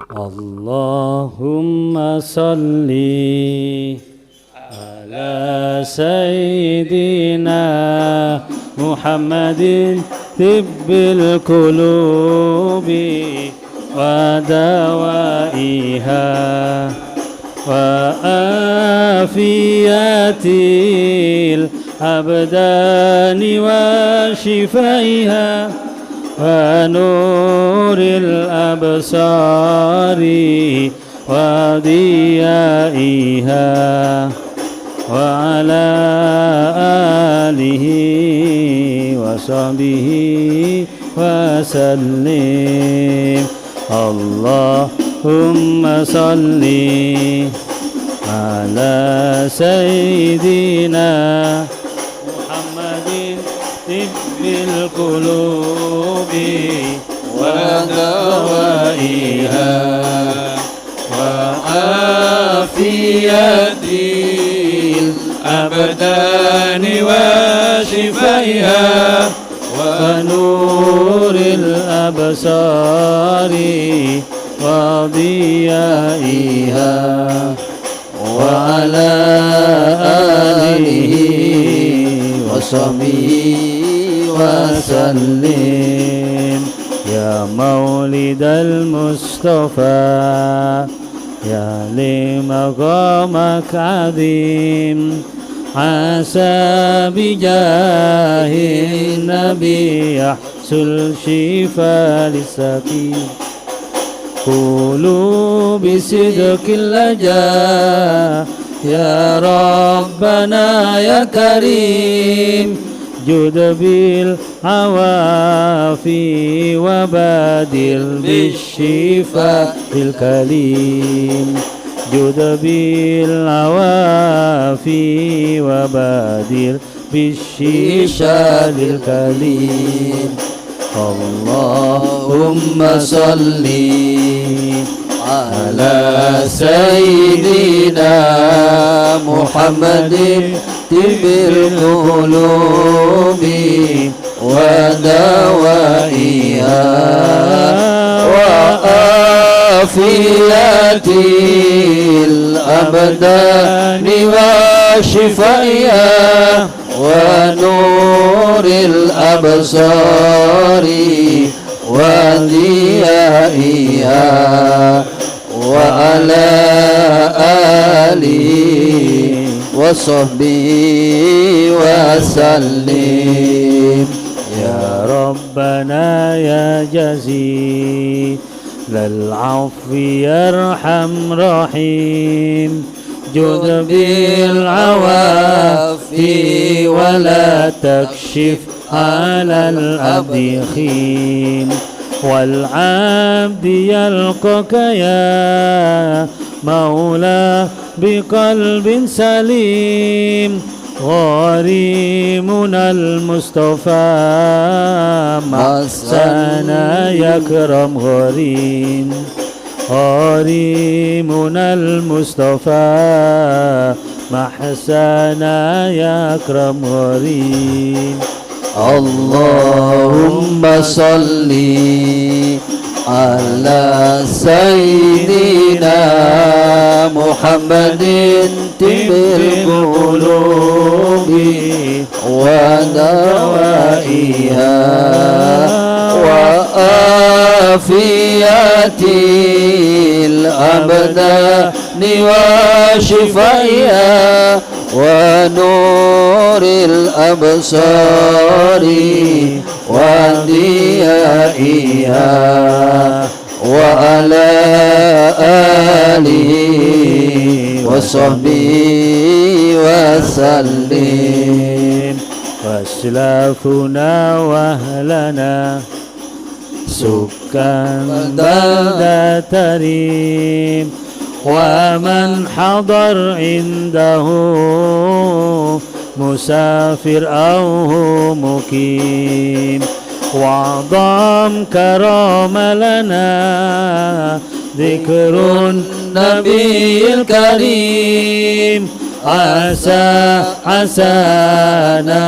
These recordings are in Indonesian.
اللهم صل على سيدنا محمد طب القلوب ودوائها وآفية الأبدان وشفائها ونور الأبصار وضيائها وعلى آله وصحبه وسلم. اللهم صل على سيدنا محمد طب القلوب ودوائها وعافية الأبدان وشفائها ونور الأبصار وضيائها وعلى آله وصحبه وسلم. يا مولد المصطفى يا لمقامك عظيم عسى بجاه النبي يحصل شفاء للسقيم. قولوا بصدق اللجا يا ربنا يا كريم جد بالعوافي وبادر بالشفاء الكليم. جد بالعوافي وبادر بالشفاء الكليم. اللهم صل على سيدنا محمد طب القلوب ودوائها وآفية الأبدان وشفائها ونور الأبصار وضيائها وعلى آله وصحبه وسلم. يا ربنا يا جزيل العفو يرحم رحيم جد بالعوافي ولا تكشف على العبد خين. والعبد يلقاك يا مولى بقلب سليم. غريمنا المصطفى مسنا يكرم غريم. غريمنا المصطفى محسنا يكرم غريم. اللهم صل على سيدنا محمد طب القلوب ودوائها وآفية الأبدان وشفائها ونور الأبصار وضيائها وعلى آله وصحبه وسلم. وأسلافنا وأهلنا سكان بلدة تريم ومن حضر عنده مسافر أو مقيم. وعظم كرم لنا ذكر النبي الكريم. عسانا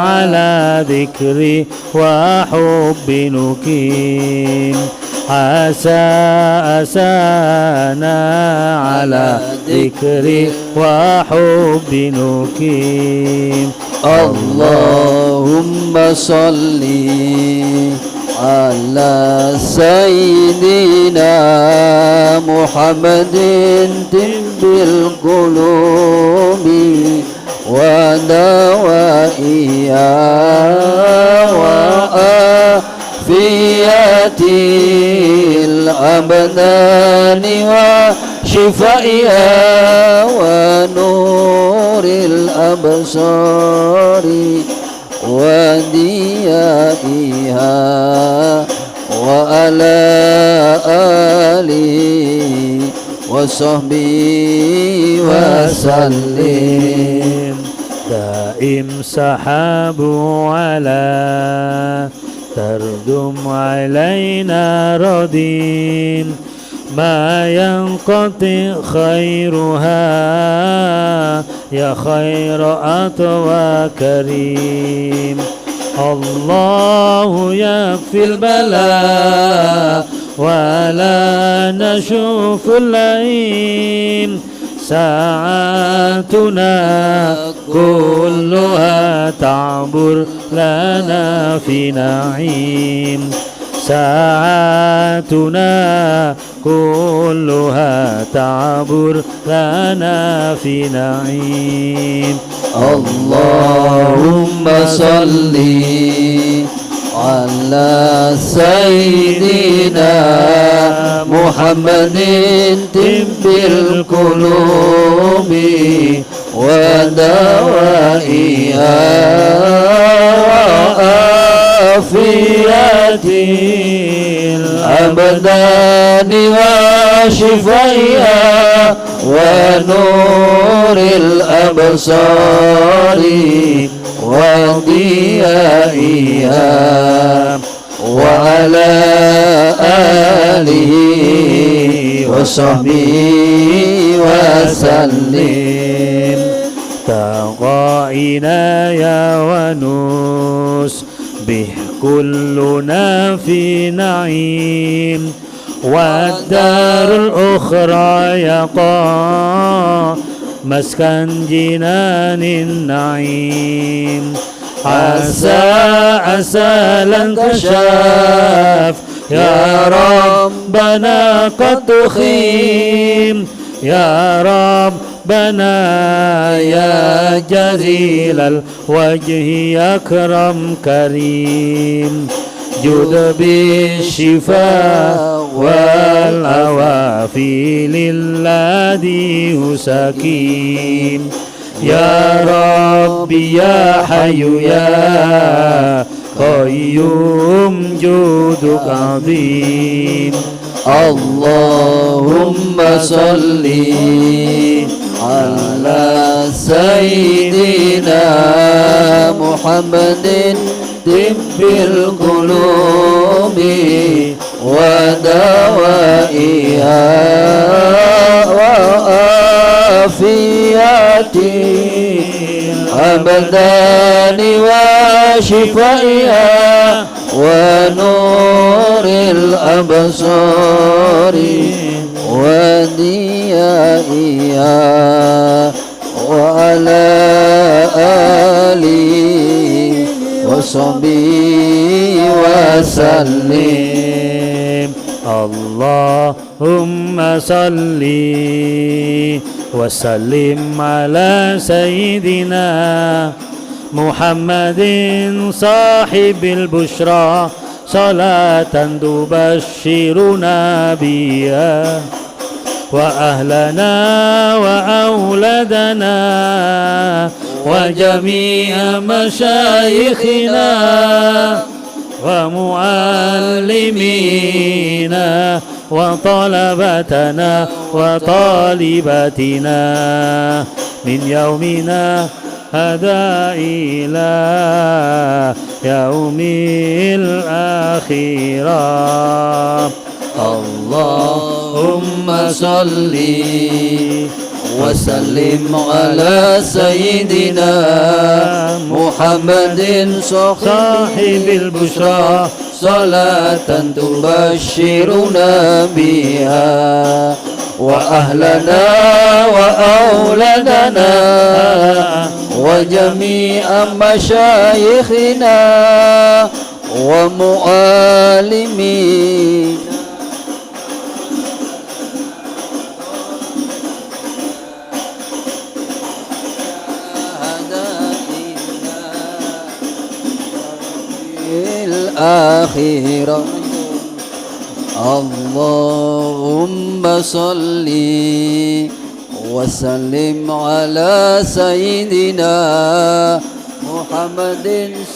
على ذكري وحب نكيم. أسانا على ذكر وحب نقيم. اللهم صل على سيدنا محمد طب القلوب ودوائها وعافية الأبدان وشفائها ونور الأبصار وديائها وعلى آله وصحبه وسلم. دائم سحاب على تردم علينا ردين ما ينقطع خيرها يا خير أطوى كريم. الله يكفي البلاء ولا نشوف اللئيم ساعاتنا كلها تعبر لنا في نعيم ساعاتنا كلها تعبر لنا في نعيم. اللهم صل على سيدنا محمد طب القلوب ودوائها وعافية الأبدان وشفائها ونور الأبصار وضيائها وعلى آله وصحبه وسلم. تقائنا يا ونوس به كلنا في نعيم والدار الأخرى يقع مسكن جنان النعيم. عسى لن تشاف يا ربنا قد تخيم يا ربنا يا جزيل الوجه أكرم كريم. جد بالشفاء والعوافي للذي سكيم. يا ربي يا حي يا قيوم جودك عظيم. اللهم صل على سيدنا محمد طب القلوب ودوائها وعافية الأبدان وشفائها ونور الأبصار وديائها وعلى آله وصحبه وسلم. اللهم صل وسلم على سيدنا محمد صاحب البشرى صلاة تبشرنا بها وأهلنا وأولادنا وجميع مشايخنا ومعلمينا وطلبتنا وطالباتنا من يومنا هذا إلى يوم الآخرة. اللهم صل وسلم على سيدنا محمد صاحب البشرى صلاة تبشرنا بها وأهلنا وأولادنا وجميع مشايخنا ومعلمين الآخرة اللهم صل وسلم على سيدنا محمد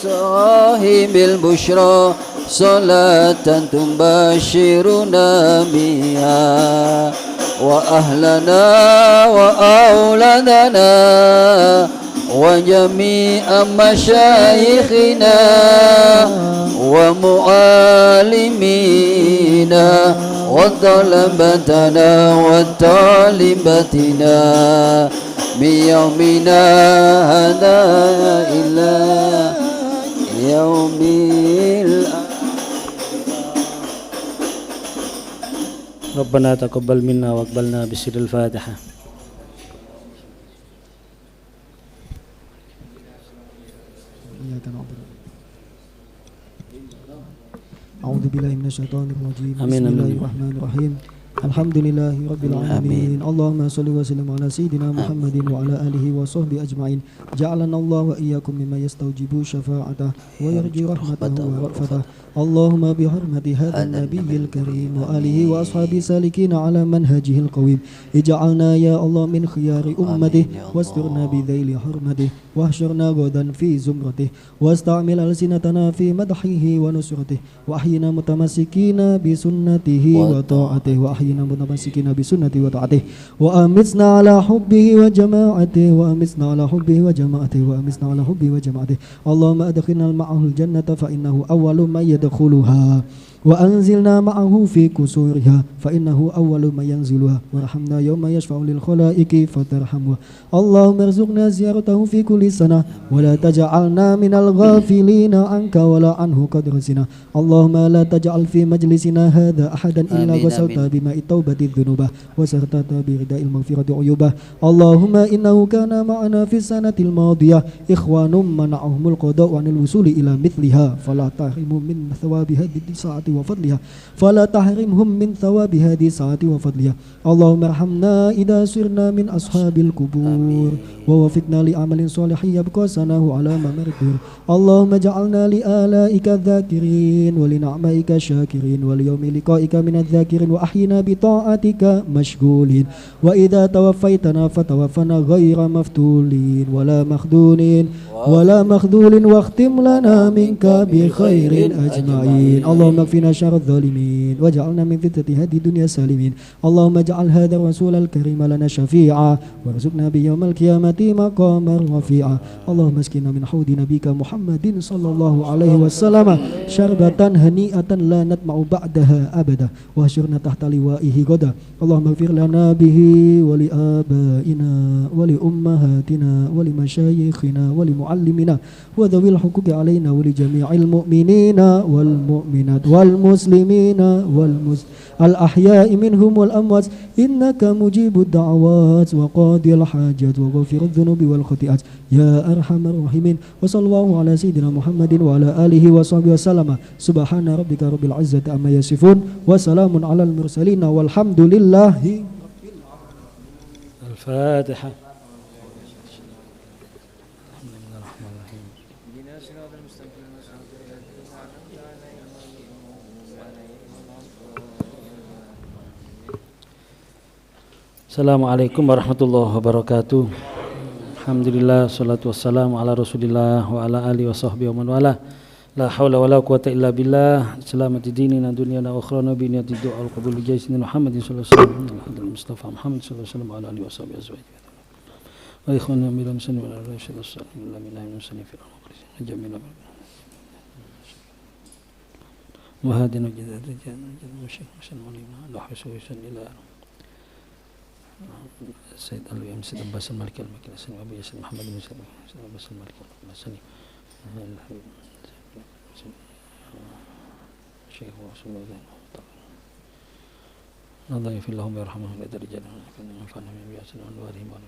صاحب البشرى صلاة تبشرنا بها وأهلنا وأولادنا وجميع مشايخنا ومعلمينا وطلبتنا وطالبتنا من يومنا هذا إلى يوم ربنا تقبل منا واقبلنا بسر الفاتحة. أعوذ بالله من الشيطان الرجيم. آمين. بسم الله الرحمن الرحيم. الحمد لله رب العالمين. اللهم صل وسلم على سيدنا محمد وعلى آله وصحبه أجمعين. جعلنا الله وإياكم مما يستوجب شفاعته ويرجو رحمته ورأفته. اللهم بحرمة هذا النبي الكريم وآله وأصحابه سالكين على منهجه القويم اجعلنا يا الله من خيار أمته واسترنا بذيل حرمته واحشرنا غدا في زمرته واستعمل ألسنتنا في مدحه ونصرته وأحينا متمسكين بسنته وطاعته وأحينا متمسكين بسنته وطاعته وأمتنا على حبه وجماعته وأمتنا على حبه وجماعته وأمتنا على حبه وجماعته. اللهم أدخلنا معه الجنة فإنه أول من يدخلها وأنزلنا معه في كسورها فإنه أول من ينزلها وارحمنا يوم يشفع للخلائق فترحمه. اللهم ارزقنا زيارته في كل سنة ولا تجعلنا من الغافلين عنك ولا عنه قدر سنة. اللهم لا تجعل في مجلسنا هذا أحدا إلا غسلت بماء التوبة الذنوب وسرتت برداء المغفرة عيوبه. اللهم إنه كان معنا في السنة الماضية إخوان منعهم القضاء عن الوصول إلى مثلها فلا تحرمهم من ثواب هذه الساعة وفضلها فلا تحرمهم من ثواب هذه الساعة وفضلها. اللهم ارحمنا إذا صرنا من أصحاب القبور ووفقنا لعمل صالح يبقى سناه على ممر الدهر. اللهم اجعلنا لآلائك الذاكرين ولنعمائك الشاكرين وليوم لقائك من الذاكرين وأحينا بطاعتك مشغولين وإذا توفيتنا فتوفنا غير مفتولين ولا مخذول واختم لنا منك بخير أجمعين. اللهم اكفنا شر الظالمين واجعلنا من فتنة هذه الدنيا سالمين. اللهم اجعل هذا الرسول الكريم لنا شفيعا وارزقنا بيوم القيامة مقاما رفيعا. اللهم اسقنا من حوض نبيك محمد صلى الله عليه وسلم شربة هنيئة لا نطمع بعدها أبدا واحشرنا تحت لوائه غدا. اللهم اغفر لنا به ولآبائنا ولأمهاتنا ولمشايخنا ولمعلمنا وذوي الحقوق علينا ولجميع المؤمنين والمؤمنات والمسلمين الأحياء منهم والأموات إنك مجيب الدعوات وقاضي الحاجات وغفر الذنوب والخطيئات يا أرحم الراحمين. وصلى الله على سيدنا محمد وعلى آله وصحبه وسلم. سبحان ربك رب العزة عما يصفون وسلام على المرسلين والحمد لله. الفاتحة. Assalamualaikum warahmatullahi wabarakatuh. Alhamdulillah, salatu wassalamu ala rasulillah wa ala alihi wa sahbihi wa man wala. La hawla wa la quwata illa billah. Salamati dinina dunyana wa akhrana bi niyati du'a al qabul bi jaysina Muhammadin sallallahu alaihi wasallam. Mustafa Muhammad sallallahu alaihi wasallam wa ala alihi wa sahbihi azwajihi. Wa ikhwana min al-muslimin wa ala rashid as-salim la ilaha illa huwa fil mukhlisin. Jamila. Wa hadina jaddan musyrik musallimina la hasusan ila Sayyid Al-Wiyam Sayyid Abbas Al-Maliki Al-Makil Al-Sani Abu Yasin Muhammad bin Sayyid Abbas Al-Maliki Al-Sani Syekh Rasulullah Allah yafillahum yarhamhum wa darajatan wa fa'alna bi ahsani anwarihim wa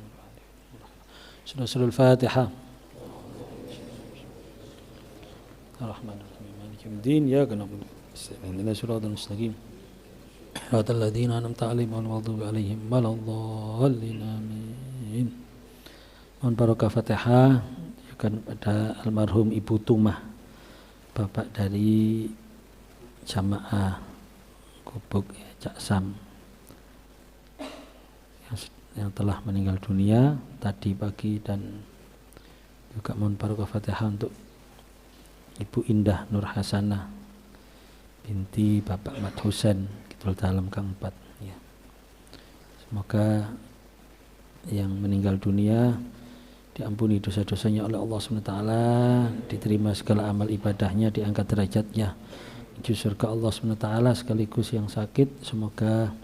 Surah Al-Fatihah. Ar-Rahmanir-Rahim Maliki yaumiddin iyyaka na'budu wa iyyaka nasta'in ihdinas siratal mustaqim siratal ladzina an'amta 'alaihim ghairil maghdubi 'alaihim waladdallin amin. Mohon barokah Fatihah kepada almarhum Ibu Tumah, bapak dari jamaah Gubuk Cak Sam yang telah meninggal dunia tadi pagi, dan juga mohon barokah Fatihah untuk Ibu Indah Nur Hasanah binti Bapak Mat Husain Kidul Dalam Gang 4 ya. Semoga yang meninggal dunia diampuni dosa-dosanya oleh Allah SWT, diterima segala amal ibadahnya, diangkat derajatnya menuju surga Allah SWT. Sekaligus yang sakit semoga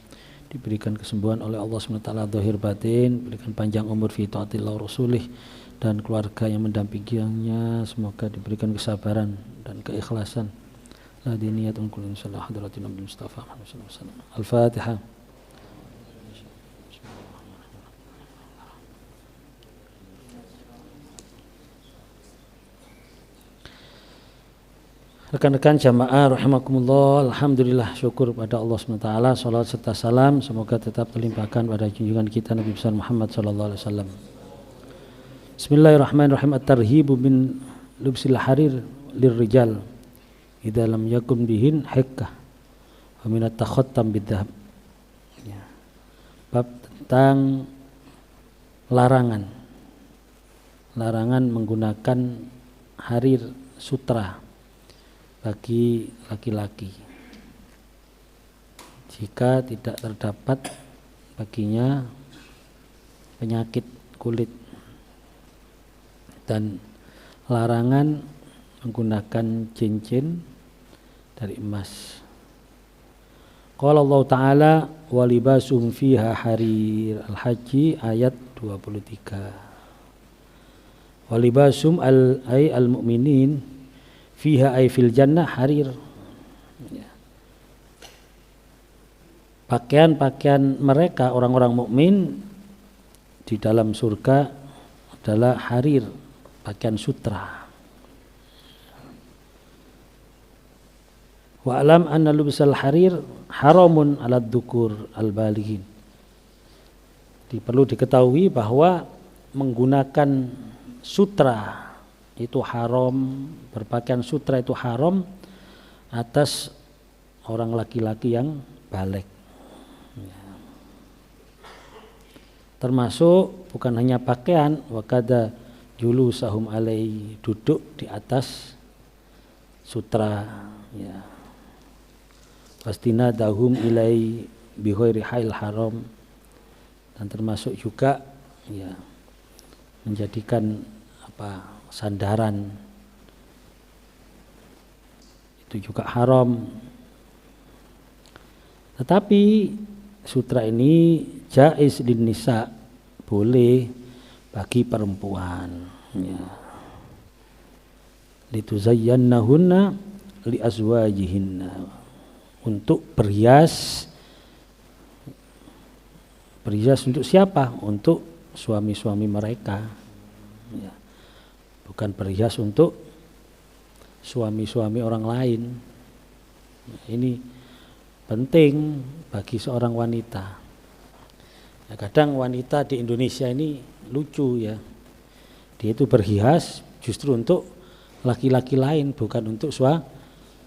diberikan kesembuhan oleh Allah SWT zahir batin, diberikan panjang umur fi taatillah rasulih, dan keluarga yang mendampinginya semoga diberikan kesabaran dan keikhlasan. La diniyatun kullu insyaallah hadratin Nabi Mustafa Muhammad sallallahu alaihi wasallam. Al-Fatihah. Rekan-rekan jamaah rahimakumullah, alhamdulillah, syukur pada Allah SWT, salawat serta salam semoga tetap terlimpahkan pada junjungan kita Nabi besar Muhammad sallallahu alaihi wasallam. Bismillahirrahmanirrahim. At-tarhibu min lubsil harir lirrijal idza lam yakun bihin hikkah wa min at-takhattam bidzahab. Ya. Bab tentang larangan menggunakan harir sutra bagi laki-laki jika tidak terdapat baginya penyakit kulit, dan larangan menggunakan cincin dari emas. Qala Allah Ta'ala wa libasum fiha harir, Al-Hajj ayat 23. Wa libasum al-mu'minin fiha ay fil jannah harir. Ya. Pakaian-pakaian mereka orang-orang mukmin di dalam surga adalah harir, pakaian sutra. Wa alam anna lubsal harir haramun ala dzukur al-balighin. Perlu diketahui bahwa menggunakan sutra itu haram, berpakaian sutra itu haram atas orang laki-laki yang baligh. Ya. Termasuk bukan hanya pakaian, wakada julusahum alai, duduk di atas sutra, ya. Pastina dahum ilai bighairi hail haram, dan termasuk juga ya menjadikan sandaran itu juga haram. Tetapi sutra ini jaiz lin nisa, boleh bagi perempuan, ya. Lituzayyannahunna li azwajihinna, untuk berhias untuk siapa? Untuk suami-suami mereka, ya. Bukan berhias untuk suami-suami orang lain. Nah, ini penting bagi seorang wanita. Nah, kadang wanita di Indonesia ini lucu, ya. Dia itu berhias justru untuk laki-laki lain, bukan untuk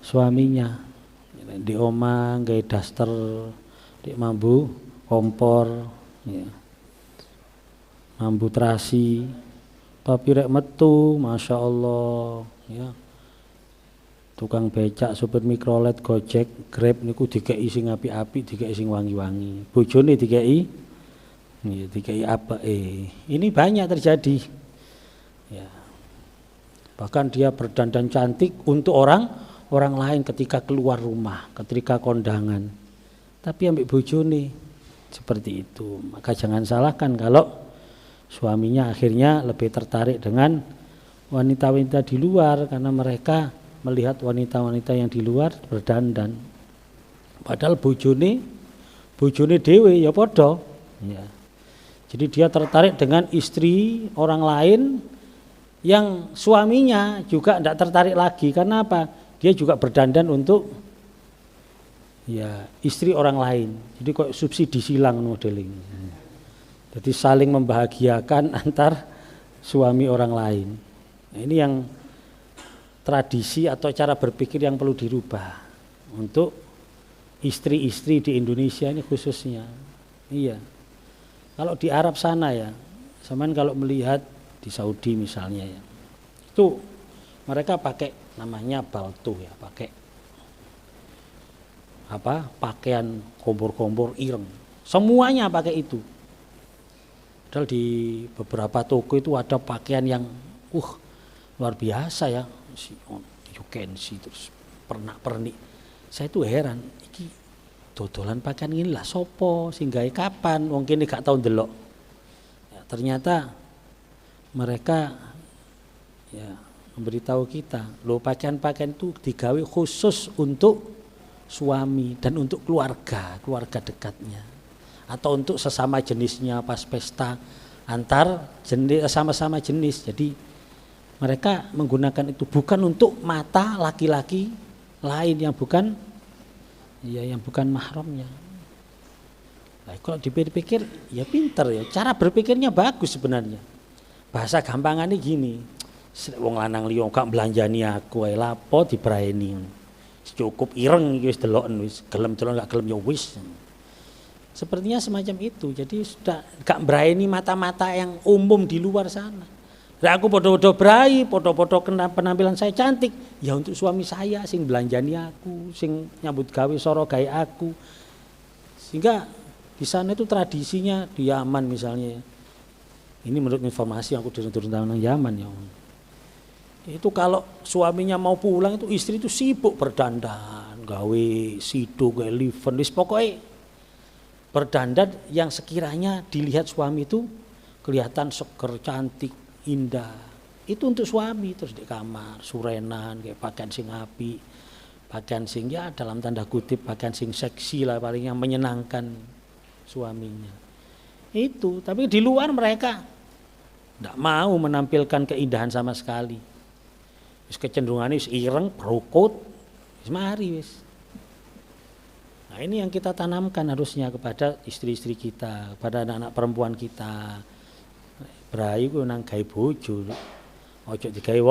suaminya. Di omah gawe daster, di mambu kompor, ya. Mambu terasi, tapi rek metu, masya Allah, ya. Tukang becak, supir mikrolet, gojek, grab niku dikei sing api-api, dikei sing wangi-wangi. Bojone dikei, ya, dikei apa? Ini banyak terjadi, ya. Bahkan dia berdandan cantik untuk orang lain ketika keluar rumah, ketika kondangan. Tapi ambek bojone seperti itu. Maka jangan salahkan kalau suaminya akhirnya lebih tertarik dengan wanita-wanita di luar, karena mereka melihat wanita-wanita yang di luar berdandan. Padahal bojone dhewe ya padha. Ya. Jadi dia tertarik dengan istri orang lain yang suaminya juga tidak tertarik lagi. Karena apa? Dia juga berdandan untuk ya istri orang lain. Jadi kok subsidi silang modeling. Jadi saling membahagiakan antar suami orang lain. Nah, ini yang tradisi atau cara berpikir yang perlu dirubah untuk istri-istri di Indonesia ini khususnya. Iya. Kalau di Arab sana ya, zaman kalau melihat di Saudi misalnya ya, itu mereka pakai namanya balto ya, pakai pakaian kompor-kompor ireng. Semuanya pakai itu. Padahal di beberapa toko itu ada pakaian yang luar biasa ya, you can see terus pernak-pernik. Saya tuh heran, iki dodolan pakaian ini lah sopo sehingga kapan mungkin gak tahu ndelok. Ya, ternyata mereka ya memberitahu kita, loh pakaian-pakaian itu digawe khusus untuk suami dan untuk keluarga dekatnya. Atau untuk sesama jenisnya pas pesta antar jenis sama-sama jenis. Jadi mereka menggunakan itu bukan untuk mata laki-laki lain yang bukan mahramnya. Nah, kalau dipikir-pikir ya pinter ya, cara berpikirnya bagus sebenarnya. Bahasa gampangannya gini, wong lanang liya gak belanjani aku ae lapo dibraeni. Cukup ireng iki wis deloken wis gelem delok gak gelem ya wis. Sepertinya semacam itu. Jadi sudah gak berani mata-mata yang umum di luar sana. Nah, aku podo-podo berai, podo-podo penampilan saya cantik. Ya untuk suami saya sing belanjani aku, sing nyambut gawe soro gawe aku. Sehingga di sana itu tradisinya di Yaman misalnya. Ini menurut informasi yang aku turun tangan Yaman ya. Itu kalau suaminya mau pulang itu istri itu sibuk berdandan, gawe sido, gawe liven, wis pokoknya berdandan yang sekiranya dilihat suami itu kelihatan seger, cantik, indah. Itu untuk suami, terus di kamar surenan kayak pakaian sing api, pakaian sing ya dalam tanda kutip pakaian sing seksi lah paling yang menyenangkan suaminya. Itu, tapi di luar mereka tidak mau menampilkan keindahan sama sekali. Wis kecenderungannya wis ireng, perukut, wis mari wis. Nah, ini yang kita tanamkan harusnya kepada istri-istri kita, kepada anak-anak perempuan kita. Brai ku nang gawe bojo. Ojo digawe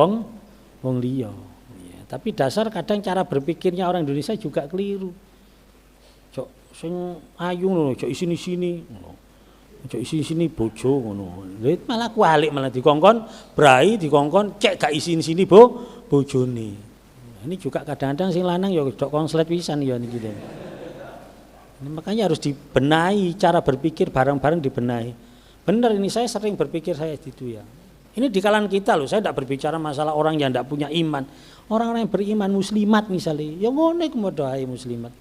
wong liya. Ya, tapi dasar kadang cara berpikirnya orang Indonesia juga keliru. Cok sing ayu ngono, cok isini-sini ngono. Cok isini-sini bojo ngono. Lha malah kualik malah dikongkon brai dikongkon cek gak isini-sini bojone. Ini juga kadang-kadang sing lanang ya dok konslet pisan ya niki. Ini makanya harus dibenahi, cara berpikir bareng-bareng dibenahi. Benar ini saya sering berpikir saya gitu ya. Ini di kalangan kita loh, saya tidak berbicara masalah orang yang tidak punya iman. Orang-orang yang beriman muslimat misalnya, ya ngono iku modhoe muslimat.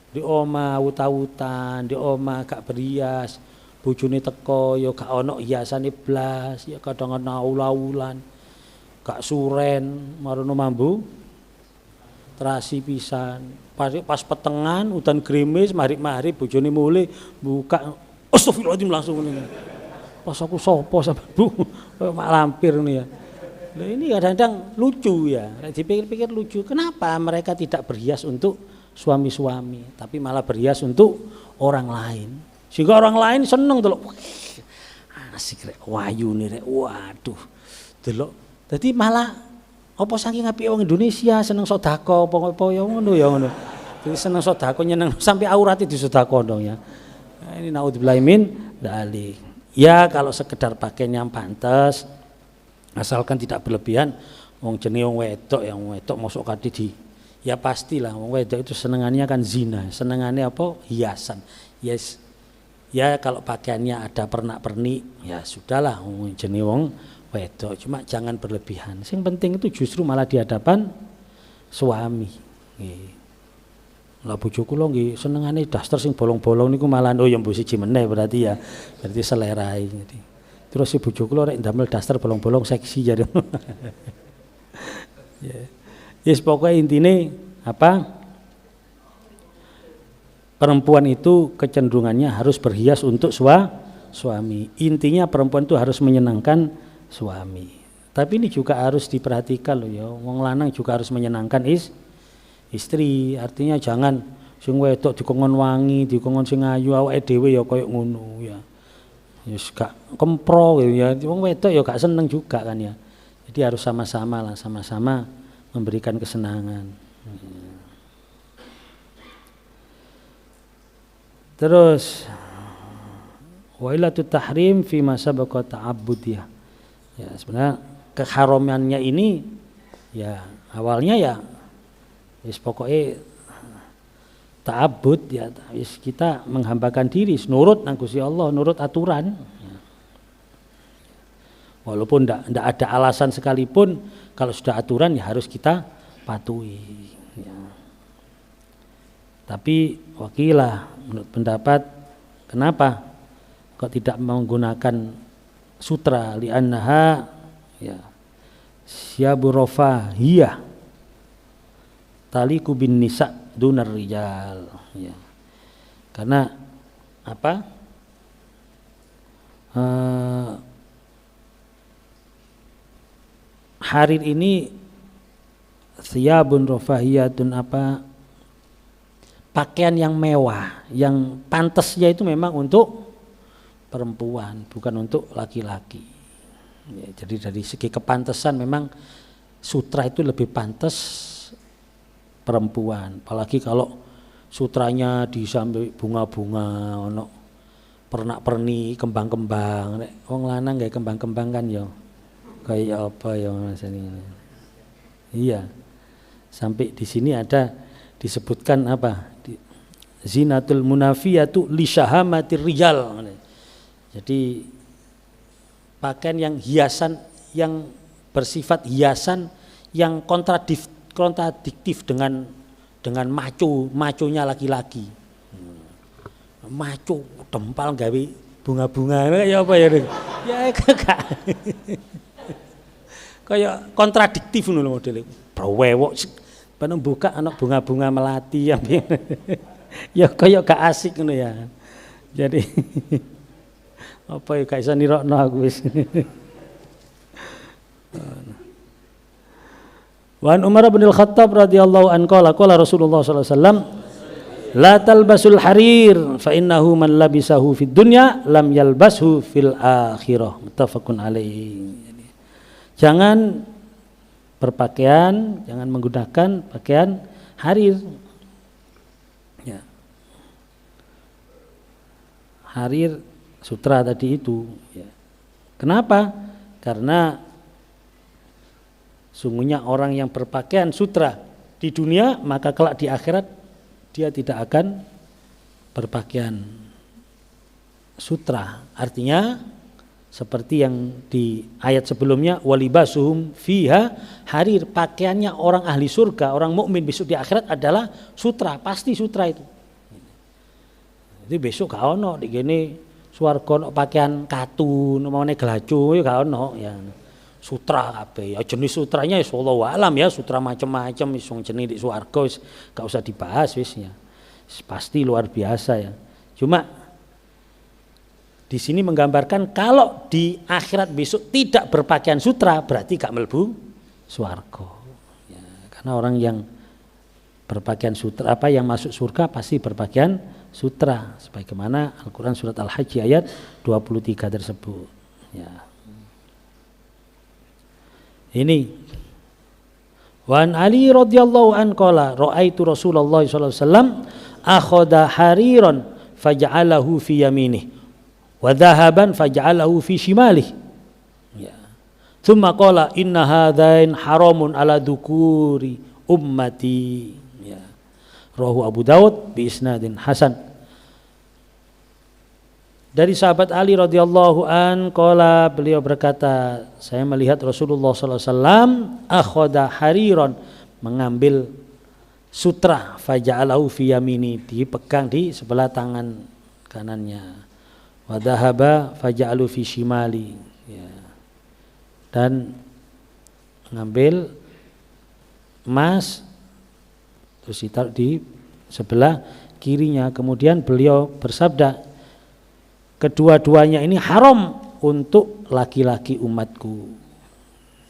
Di oma uta-utan, di oma gak berias, bojone teko ya gak ono hiasane blas, ya kadang ana aula-aulan. Gak suren, marono mambu terasi pisan. Pas petengan udan gerimis mari-mari bojone mulih buka astagfirullahaladzim langsung ngene. Pas aku sopo sampe Bu mak lampir ngono ya. Nah, ini kadang-kadang lucu ya. Dipikir-pikir lucu. Kenapa mereka tidak berhias untuk suami-suami, tapi malah berhias untuk orang lain. Sehingga orang lain seneng delok. Asik rek wayu nih rek. Waduh. Delok. Dadi malah apa saking apike wong Indonesia seneng sedekah apa ya ngono ya ngono. Jadi seneng sedekah nyeneng sampai aurate disedekah dong ya. Nah, ini naudzubillahi min dzalik. Ya kalau sekedar pakaian yang pantas asalkan tidak berlebihan. Wong jenenge wong wedok yang wedok mosok kate di ya pastilah wong wedok itu senengannya kan zina, senengannya apa? Hiasan. Yes. Ya kalau pakaiannya ada pernak-pernik ya sudahlah wong jenenge wong wedok, cuma jangan berlebihan. Yang penting itu justru malah di hadapan suami. Nggih. Lah bojo kula nggih senengane daster sing bolong-bolong niku malah oh ya mbok siji meneh berarti ya. Berarti selerae gitu. Terus si bojo kula rek ndamel daster bolong-bolong seksi jare. Ya. Yes, pokoknya intine apa? Perempuan itu kecenderungannya harus berhias untuk suami. Intinya perempuan itu harus menyenangkan suami. Tapi ini juga harus diperhatikan loh ya. Wong lanang juga harus menyenangkan istri. Artinya jangan sing wedok dikongkon wangi, dikongkon sing ayu, awake dhewe ya koyo ngono ya. Wis gak kempro ya. Wong wedok ya gak seneng juga kan ya. Jadi harus sama-sama lah, sama-sama memberikan kesenangan. Terus wailatu tahrim fi ma sabaqa ta'abbudiyah. Ya sebenarnya keharamannya ini ya awalnya ya wis pokoknya ta'abbud ya wis kita menghambakan diri nurut nang Gusti Allah, nurut aturan. Ya. Walaupun ndak ada alasan sekalipun kalau sudah aturan ya harus kita patuhi. Ya. Tapi wakilah menurut pendapat kenapa kok tidak menggunakan sutra li'annaha ya syabu rafahiyah taliku bin nisa dunar rijal ya. Karena apa? Harir ini thiyabun rafahiyatun apa? Pakaian yang mewah, yang pantasnya itu memang untuk perempuan, bukan untuk laki-laki. Ya, jadi dari segi kepantasan memang sutra itu lebih pantas perempuan. Apalagi kalau sutranya disambil bunga-bunga, ono pernak-pernik, kembang-kembang. Wong lanang gak kembang-kembang kan ya. Kayak apa ya Mas ini. Iya. Sampai di sini ada disebutkan apa? Zinatul munafiyatu li syahamatir rijal. Jadi pakaian yang hiasan yang bersifat hiasan yang kontradiktif dengan maconya laki-laki. Maco dempal gawe bunga-bunga ya apa ya? Ya kakak. Kayak kontradiktif ngono modele. Brewok peneng buka anak bunga-bunga melati ya. Ya kayak gak asik ngono ya. Jadi apa ya gak iso nirokno aku wis. Wa Umar bin Al-Khattab radhiyallahu anhu qala Rasulullah sallallahu alaihi wasallam la talbasul harir fa innahu man labisahu fid dunya lam yalbashu fil akhirah muttafaqun alaihi. Jangan berpakaian, jangan menggunakan pakaian harir. Ya. Harir sutra tadi itu. Ya. Kenapa? Karena sungguhnya orang yang berpakaian sutra di dunia maka kelak di akhirat dia tidak akan berpakaian sutra. Artinya seperti yang di ayat sebelumnya walibasuhum fiha harir, pakaiannya orang ahli surga, orang mukmin besok di akhirat adalah sutra, pasti sutra itu. Jadi besok gak ono di gini swarga ono pakaian katun, omane glajo ya gak ono ya. Sutra kabeh. Ya jenis sutranya ya wallahu alam ya, sutra macam-macam wis jenis di swarga wis gak usah dibahas wis ya. Pasti luar biasa ya. Cuma di sini menggambarkan kalau di akhirat besok tidak berpakaian sutra berarti gak mlebu swarga. Ya, karena orang yang berpakaian sutra yang masuk surga pasti berpakaian sutra sebagaimana Al-Qur'an surat Al-Hajj ayat 23 tersebut. Ya. Ini Wan Ali radhiyallahu an qala raaitu Rasulullah sallallahu alaihi wasallam akhadha hariran faj'alahu fi yaminih wa dhahaban faj'alahu fi shimalih. Ya. Tsumma qala inna hadzain haramun ala dzukuri ummati. Ya. Rawahu Abu Daud bi isnadin hasan. Dari sahabat Ali radhiyallahu an qala beliau berkata, saya melihat Rasulullah sallallahu alaihi wasallam akhadha hariran, mengambil sutra faj'alahu fi yamini, dipegang di sebelah tangan kanannya. Wa dhahaba faj'alu fi shimali, ya. Dan mengambil emas, terus ditaruh di sebelah kirinya. Kemudian beliau bersabda, kedua-duanya ini haram untuk laki-laki umatku.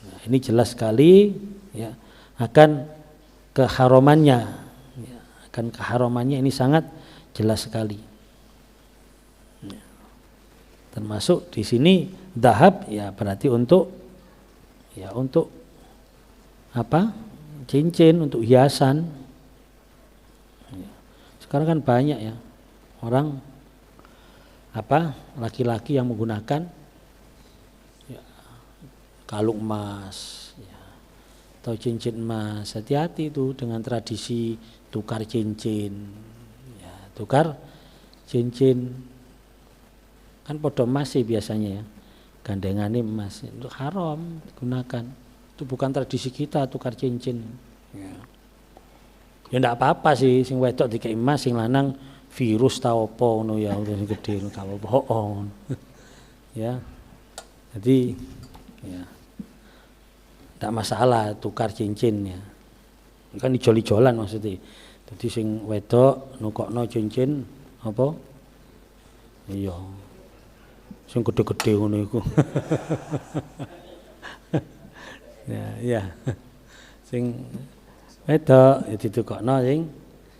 Nah, ini jelas sekali ya akan keharamannya, ya, akan keharamannya ini sangat jelas sekali. Ya. Termasuk di sini dahab ya berarti untuk apa? Cincin, untuk hiasan. Ya. Sekarang kan banyak ya orang laki-laki yang menggunakan ya, kalung emas ya, atau cincin emas. Hati-hati itu dengan tradisi tukar cincin ya, tukar cincin kan podo emas sih biasanya ya, gandengane emas, itu haram digunakan. Itu bukan tradisi kita tukar cincin ya. Ya ndak apa-apa sih sing wedok dikei emas, sing lanang virus ta opo ngono ya, udah gede gak apa-apa. Ya. Jadi ya ndak masalah tukar cincin ya. Kan ijol-ijolan maksudnya. Jadi sing wedok nukokno cincin apa? Iya. Sing gede-gede ngono iku. Ya. Sing wedok ya ditukokno sing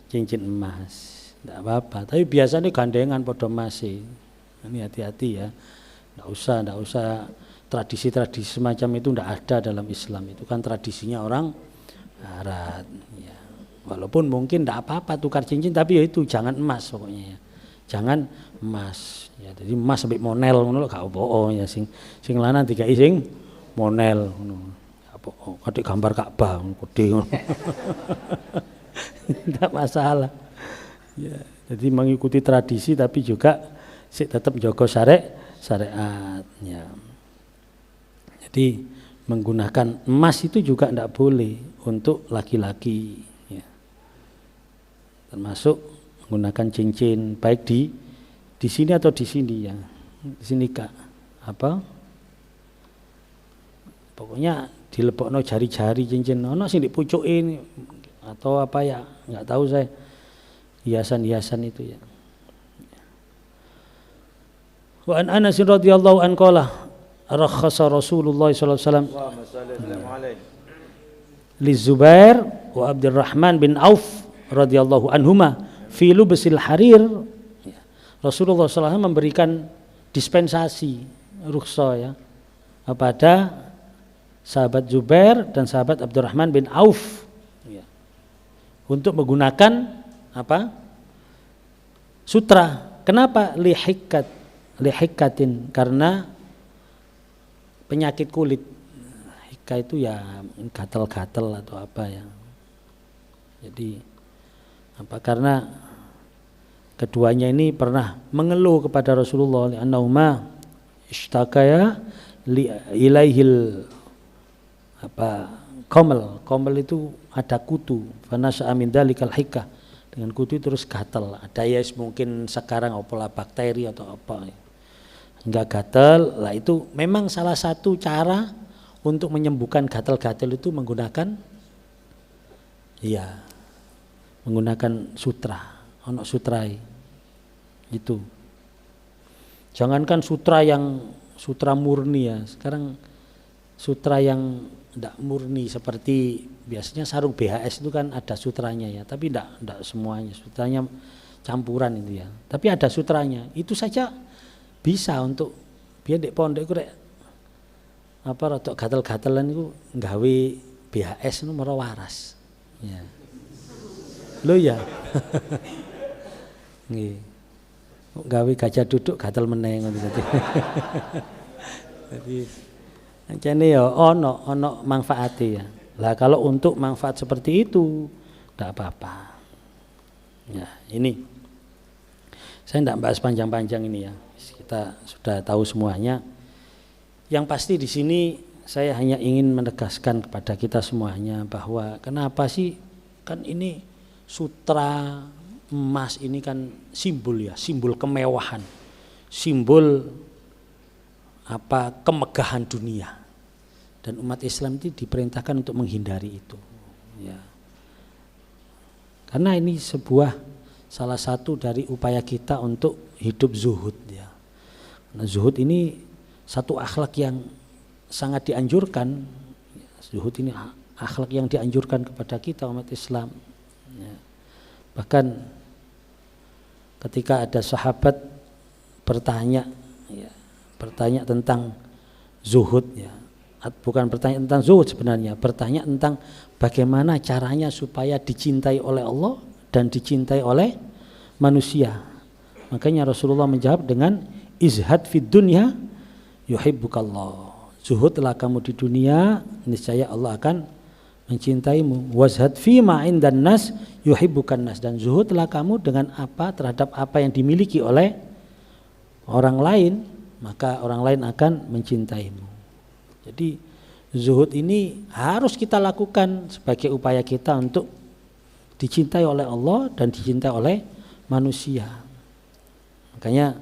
cincin emas. Tidak apa-apa, tapi biasanya gandengan podo masih. Ini hati-hati ya. Tidak usah tradisi-tradisi semacam itu tidak ada dalam Islam. Itu kan tradisinya orang Barat. Ya. Walaupun mungkin tidak apa-apa tukar cincin, tapi ya itu jangan emas pokoknya ya. Jangan emas. Ya, jadi emas sampai monel ngono gak apa-apa ya, sing lanang dikai sing monel ngono. Apa kadek gambar Ka'bah gede ngono. Tidak masalah. Ya, jadi mengikuti tradisi tapi juga tetap jaga syariat ya. Jadi menggunakan emas itu juga tidak boleh untuk laki-laki ya. Termasuk menggunakan cincin baik di sini atau di sini ya. Di sini Kak pokoknya dilebokno jari-jari cincin ono sing dipucukin atau apa ya, nggak tahu saya. Hiasan-hiasan itu ya. Wa an Anas radhiyallahu an qala rakhasa Rasulullah sallallahu alaihi wasallam li Zubair wa Abdurrahman bin Auf radhiyallahu anhuma fi lubsil harir. Rasulullah sallallahu alaihi wasallam memberikan dispensasi rukhsah ya kepada sahabat Zubair dan sahabat Abdurrahman bin Auf ya, untuk menggunakan sutra. Kenapa? Lihikatin, karena penyakit kulit. Hika itu ya gatal-gatal atau apa ya. Jadi karena keduanya ini pernah mengeluh kepada Rasulullah, annahuma ishtaqaya ilaihil Komel itu ada kutu, fanasa min dalikal hikah, dengan kutu terus gatal. Ada ya mungkin sekarang apalah bakteri atau apa, enggak gatal. Lah itu memang salah satu cara untuk menyembuhkan gatal-gatal itu menggunakan sutra, ono sutrai itu. Jangankan sutra murni ya, sekarang sutra yang tidak murni seperti biasanya sarung BHS itu kan ada sutranya ya, tapi tidak semuanya, sutranya campuran itu ya. Tapi ada sutranya, itu saja bisa untuk biar dek pondok itu rotok gatal-gatalan itu nggawe BHS itu mara waras. Ya. Lo ya. Nggih. Nggawe gajah duduk gatal meneh ngono dadi. Jadi ancene ya ono manfaate ya. Lah kalau untuk manfaat seperti itu tidak apa-apa. Ya, ini saya tidak bahas panjang-panjang ini ya. Kita sudah tahu semuanya. Yang pasti di sini saya hanya ingin menegaskan kepada kita semuanya bahwa kenapa sih kan ini sutra emas ini kan simbol ya, simbol kemewahan, simbol kemegahan dunia. Dan umat Islam itu diperintahkan untuk menghindari itu. Ya. Karena ini salah satu dari upaya kita untuk hidup zuhud ya. Nah, zuhud ini satu akhlak yang sangat dianjurkan. Zuhud ini akhlak yang dianjurkan kepada kita umat Islam. Ya. Bahkan ketika ada sahabat bertanya tentang zuhud ya. Bukan bertanya tentang zuhud sebenarnya, bertanya tentang bagaimana caranya supaya dicintai oleh Allah dan dicintai oleh manusia. Makanya Rasulullah menjawab dengan izhad fid dunya yuhibbukallah. Zuhudlah kamu di dunia, niscaya Allah akan mencintaimu. Wazhad fi ma indan nas yuhibbukan nas, dan zuhudlah kamu dengan apa terhadap apa yang dimiliki oleh orang lain, maka orang lain akan mencintaimu. Jadi zuhud ini harus kita lakukan sebagai upaya kita untuk dicintai oleh Allah dan dicintai oleh manusia. Makanya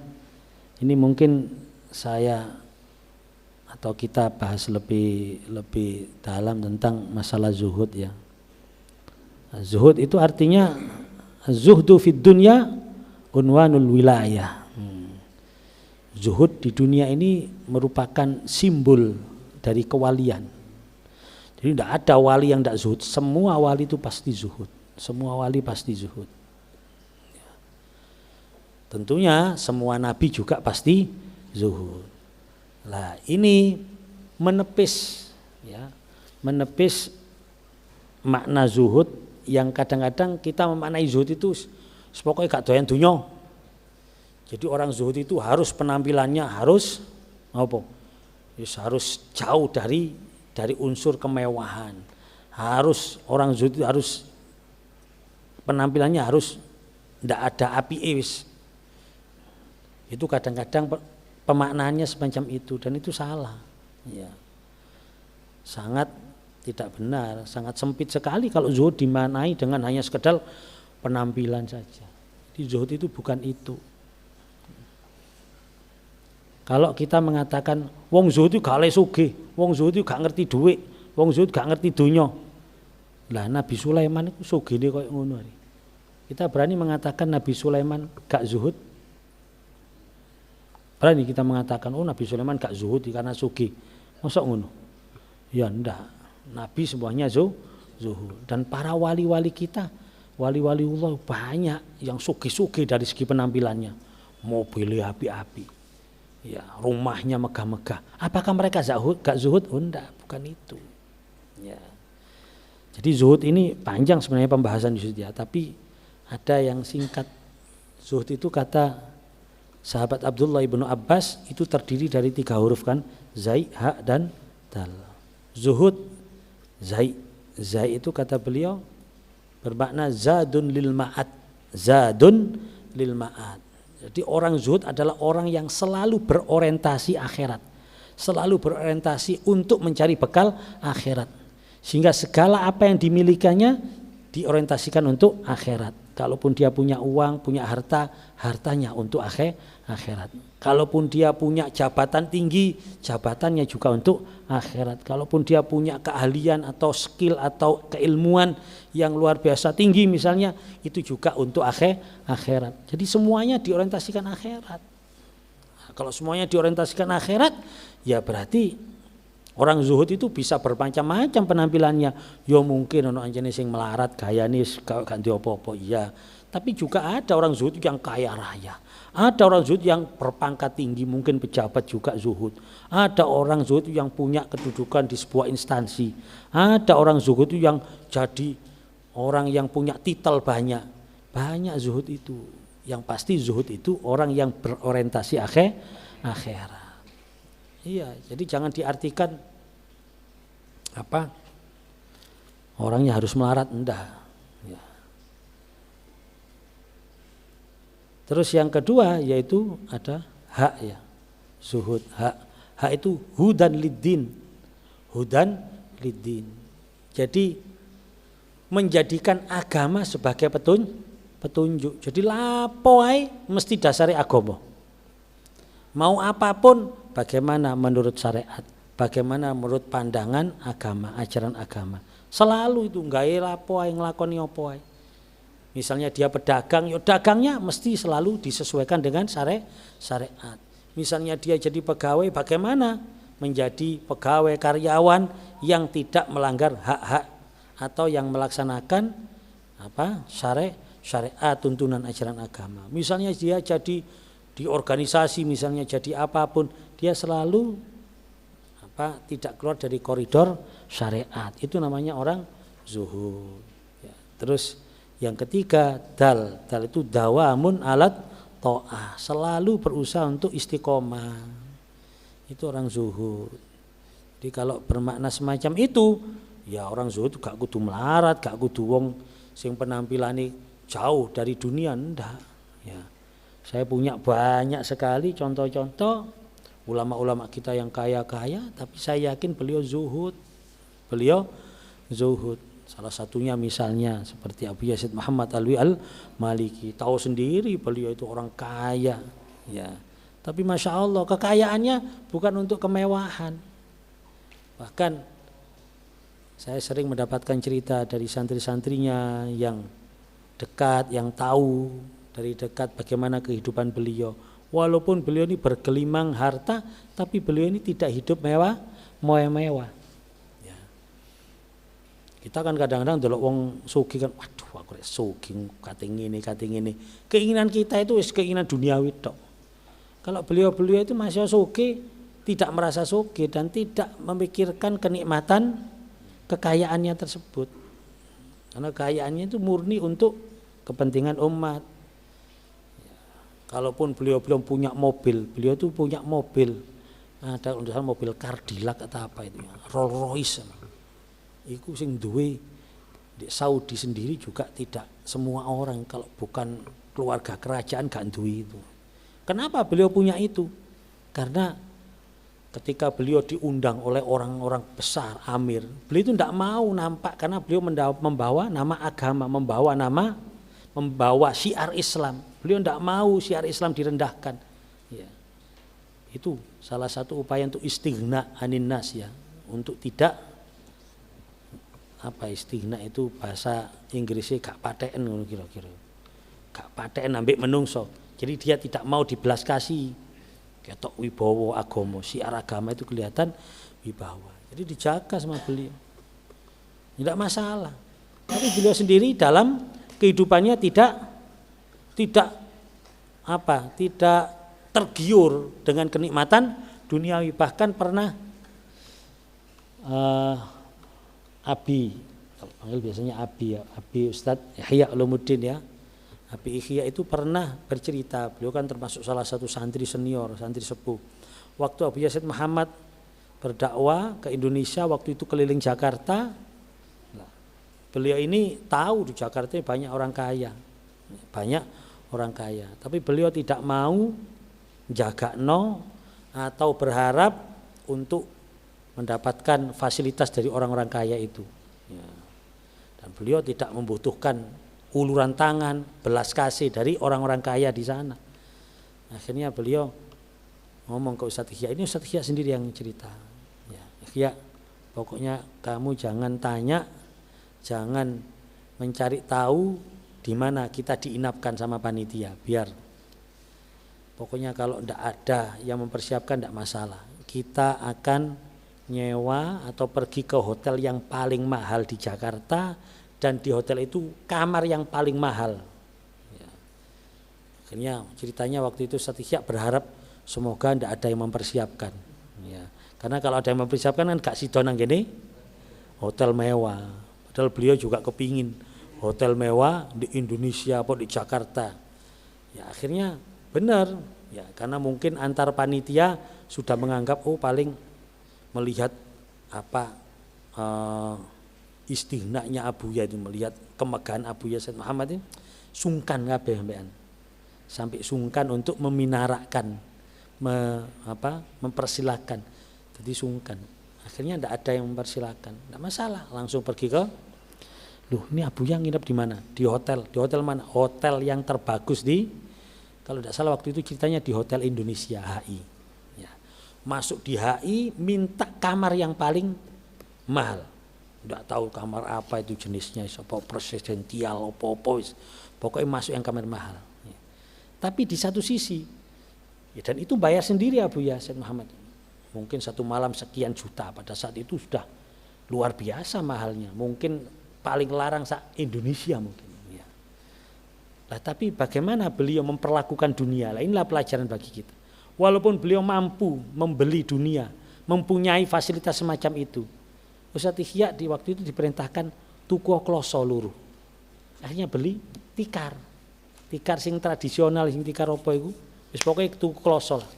ini mungkin saya atau kita bahas lebih dalam tentang masalah zuhud ya. Zuhud itu artinya zuhdu fid dunya unwanul wilayah. Zuhud di dunia ini merupakan simbol dari kewalian. Jadi tidak ada wali yang tidak zuhud. Semua wali itu pasti zuhud. Semua wali pasti zuhud. Tentunya semua nabi juga pasti zuhud. Lah ini menepis makna zuhud yang kadang-kadang kita memaknai zuhud itu pokoknya gak doyan dunya. Jadi orang zuhud itu harus penampilannya harus apa? Harus jauh dari unsur kemewahan. Harus orang zuhud itu harus penampilannya harus ndak ada api wis. Itu kadang-kadang pemaknaannya semacam itu dan itu salah. Ya. Sangat tidak benar, sangat sempit sekali kalau zuhud dimaknai dengan hanya sekedar penampilan saja. Jadi zuhud itu bukan itu. Kalau kita mengatakan wong zuhud itu gak oleh sugih, wong zuhud itu gak ngerti duit, wong zuhud gak ngerti dunya. Lah Nabi Sulaiman itu sugihne koyo ngono. Kita berani mengatakan Nabi Sulaiman gak zuhud? Berani kita mengatakan Nabi Sulaiman gak zuhud karena sugih. Masa ngono? Ya ndak. Nabi semuanya zuhud. Dan para wali-wali kita, wali-wali Allah banyak yang sugih-sugih dari segi penampilannya. Mobilnya api-api. Ya, rumahnya megah-megah. Apakah mereka gak zuhud? Enggak, bukan itu. Ya. Jadi zuhud ini panjang sebenarnya pembahasan di situ ya, tapi ada yang singkat. Zuhud itu kata sahabat Abdullah ibnu Abbas itu terdiri dari 3 huruf kan, zai, ha dan dal. Zuhud, zai itu kata beliau bermakna zadun lil ma'ad, zadun lil ma'ad. Jadi orang zuhud adalah orang yang selalu berorientasi akhirat, selalu berorientasi untuk mencari bekal akhirat, sehingga segala apa yang dimilikannya diorientasikan untuk akhirat. Kalaupun dia punya uang, punya harta, hartanya untuk akhirat. Kalaupun dia punya jabatan tinggi, jabatannya juga untuk akhirat. Kalaupun dia punya keahlian atau skill atau keilmuan yang luar biasa tinggi misalnya, itu juga untuk akhirat. Jadi semuanya diorientasikan akhirat. Nah, kalau semuanya diorientasikan akhirat, ya berarti orang zuhud itu bisa bermacam-macam penampilannya. Ya mungkin ono anjene sing melarat gayane gak ganti apa-apa, iya. Tapi juga ada orang zuhud yang kaya raya. Ada orang zuhud yang berpangkat tinggi, mungkin pejabat juga zuhud. Ada orang zuhud yang punya kedudukan di sebuah instansi. Ada orang zuhud yang jadi orang yang punya titel banyak. Banyak zuhud itu. Yang pasti zuhud itu orang yang berorientasi akhirat. Iya, jadi jangan diartikan orangnya harus melarat, enggak. Ya. Terus yang kedua yaitu ada hak ya, zuhud hak. Hak itu hudan liddin, hudan liddin. Jadi menjadikan agama sebagai petunjuk. Jadi lapo ae mesti dasari agama. Mau apapun bagaimana menurut syariat, bagaimana menurut pandangan agama, ajaran agama. Selalu itu gawe lapo ae nglakoni apa ae. Misalnya dia pedagang, ya dagangnya mesti selalu disesuaikan dengan syariat. Misalnya dia jadi pegawai, bagaimana menjadi pegawai karyawan yang tidak melanggar hak-hak atau yang melaksanakan syariat tuntunan ajaran agama. Misalnya dia jadi di organisasi, misalnya jadi apapun, dia selalu tidak keluar dari koridor syariat. Itu namanya orang zuhud. Ya. Terus yang ketiga, dal itu dawamun alat ta'ah, selalu berusaha untuk istiqomah. Itu orang zuhud. Jadi kalau bermakna semacam itu, ya orang zuhud gak kudu melarat, gak kudu wong sing penampilannya jauh dari dunia, ndak. Ya. Saya punya banyak sekali contoh-contoh ulama-ulama kita yang kaya-kaya, tapi saya yakin beliau zuhud. Salah satunya misalnya seperti Abu Yazid Muhammad Alwi al-Maliki. Tahu sendiri beliau itu orang kaya, ya. Tapi masya Allah kekayaannya bukan untuk kemewahan. Bahkan saya sering mendapatkan cerita dari santri-santrinya yang dekat, yang tahu dari dekat bagaimana kehidupan beliau. Walaupun beliau ini bergelimang harta, tapi beliau ini tidak hidup mewah. Ya. Kita kan kadang-kadang delok wong sugih kan, waduh aku rek sugih kating ini. Keinginan kita itu keinginan duniawi tok. Kalau beliau itu masih sugih, tidak merasa sugih dan tidak memikirkan kenikmatan kekayaannya tersebut. Karena kekayaannya itu murni untuk kepentingan umat. Kalaupun beliau belum punya mobil, beliau itu punya mobil, ada mobil Cadillac atau apa itu, Rolls Royce. Iku sing duwe di Saudi sendiri juga tidak semua orang, kalau bukan keluarga kerajaan gak duwe itu. Kenapa beliau punya itu? Karena ketika beliau diundang oleh orang-orang besar, amir, beliau itu tidak mau nampak karena beliau membawa nama agama, membawa syiar Islam. Beliau tidak mau syiar Islam direndahkan. Ya. Itu salah satu upaya untuk istighna anin nas, ya, untuk tidak istighna itu bahasa Inggrisnya gak paten kira-kira. Gak paten ambek menungso. Jadi dia tidak mau dibelas kasih. Ketok wibawa agama, syiar agama itu kelihatan wibawa. Jadi dijaga sama beliau. Tidak masalah. Tapi beliau sendiri dalam kehidupannya tidak tergiur dengan kenikmatan duniawi. Bahkan pernah Abi, kalau panggil biasanya Abi, ya, Abi Ustadz Ihya Ulumuddin, ya. Abi Ihya itu pernah bercerita, beliau kan termasuk salah satu santri senior, santri sepuh. Waktu Abu Yazid Muhammad berdakwah ke Indonesia, waktu itu keliling Jakarta, beliau ini tahu di Jakarta banyak orang kaya, tapi beliau tidak mau jagakno atau berharap untuk mendapatkan fasilitas dari orang-orang kaya itu, ya. Dan beliau tidak membutuhkan uluran tangan, belas kasih dari orang-orang kaya di sana. Akhirnya beliau ngomong ke Ustadz Ihya, ini Ustadz Ihya sendiri yang cerita, ya, Ihya, pokoknya kamu jangan tanya, jangan mencari tahu di mana kita diinapkan sama panitia, biar pokoknya kalau tidak ada yang mempersiapkan tidak masalah. Kita akan nyewa atau pergi ke hotel yang paling mahal di Jakarta, dan di hotel itu kamar yang paling mahal. Ya. Akhirnya ceritanya waktu itu Satihya berharap semoga tidak ada yang mempersiapkan. Ya. Karena kalau ada yang mempersiapkan kan gak sidonang gini hotel mewah. Padahal beliau juga kepingin hotel mewah di Indonesia atau di Jakarta. Ya akhirnya benar, ya karena mungkin antar panitia sudah menganggap paling melihat istighnanya Abu Ya itu, melihat kemegahan Abu Yazid Muhammad ini sungkan kabeh sampean. Sampai sungkan untuk meminarakkan, mempersilahkan. Jadi sungkan. Akhirnya tidak ada yang mempersilahkan. Tidak masalah, langsung pergi ke ini Abu yang nginep di mana? Di hotel. Di hotel mana? Hotel yang terbagus kalau tidak salah waktu itu ceritanya di Hotel Indonesia HI. Ya. Masuk di HI minta kamar yang paling mahal. Nggak tahu kamar apa itu jenisnya, apa presidensial, apa-apa, pokoknya masuk yang kamar mahal. Tapi di satu sisi, ya, dan itu bayar sendiri Abu ya Said Muhammad. Mungkin satu malam sekian juta, pada saat itu sudah luar biasa mahalnya. Mungkin paling larang Indonesia mungkin. Ya. Nah, tapi bagaimana beliau memperlakukan dunia? Lah, inilah pelajaran bagi kita. Walaupun beliau mampu membeli dunia, mempunyai fasilitas semacam itu, Ustadz Ihya di waktu itu diperintahkan tuku kloso luruh. Akhirnya beli tikar sing tradisional, sing tikar apa itu, wis pokoknya tuku kloso lah.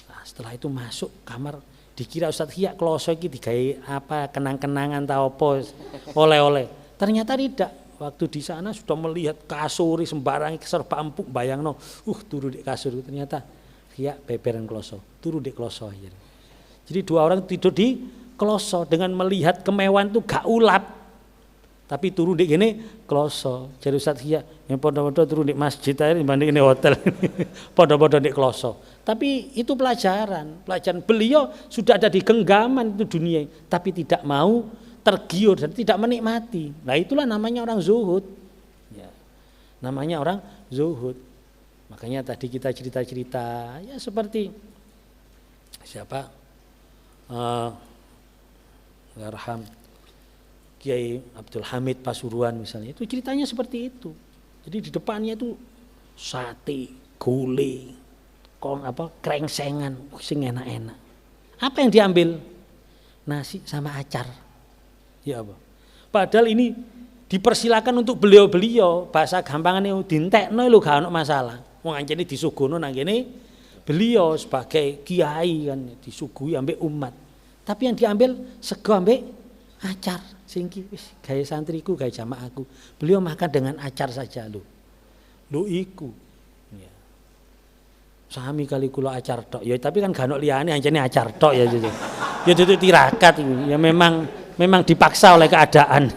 Nah, setelah itu masuk kamar, dikira Ustadz Ihya kloso iki digawe apa, kenang-kenangan tau apa, oleh-oleh. Ternyata tidak. Waktu di sana sudah melihat kasur sembarang serba empuk, bayangno, turu di kasur, ternyata Ihya beberan kloso, turu di kloso aja. Jadi dua orang tidur di kloso dengan melihat kemewahan itu gak ulap, tapi turu di gini kloso. Jadi Ustadz Ihya yang podo-podo turu di masjid aja dibanding di hotel, podo-podo di kloso. Tapi itu pelajaran beliau sudah ada di genggaman itu dunia, tapi tidak mau tergiur dan tidak menikmati. Nah, itulah namanya orang zuhud. Ya, namanya orang zuhud. Makanya tadi kita cerita-cerita ya seperti siapa? Yarham Kiai Abdul Hamid Pasuruan misalnya, itu ceritanya seperti itu. Jadi di depannya itu sate, gulai, krengsengan, sing enak-enak. Apa yang diambil? Nasi sama acar. Ya apa? Padahal ini dipersilakan untuk beliau-beliau, bahasa gampangannya dintekno lho gak ono masalah. Wong anjene disuguhno nang kene beliau sebagai kiai kan disuguhi ambek umat. Tapi yang diambil sego ambek acar. Singki wis gawe santriku, gawe jamaahku. Beliau makan dengan acar saja lho. Lho iku. Ya. Sami kali kula acar tok. Ya tapi kan gak ono liyane anjene acar tok ya. Ya itu tirakat itu. Ya memang dipaksa oleh keadaan.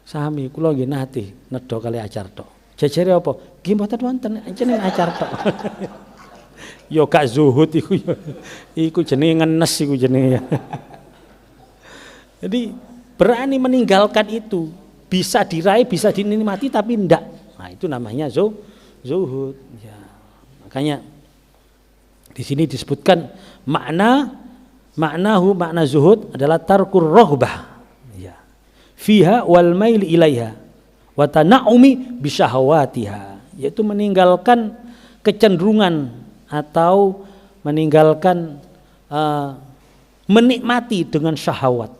Sami kula nggih nate nedha kali acar tok. Jejere apa? Nggih mboten wonten, jenenge acar tok. Ya gak zuhud iku ya. Iku jenenge ngenes iku jenenge. Jadi berani meninggalkan itu, bisa diraih, bisa dinikmati tapi enggak. Nah, itu namanya zuhud. Ya. Makanya di sini disebutkan makna zuhud adalah tarkur rohbah. Ya. Fiha wal mail ilaiha wa tana'umi bisyahawatiha, yaitu meninggalkan kecenderungan atau meninggalkan menikmati dengan syahwat.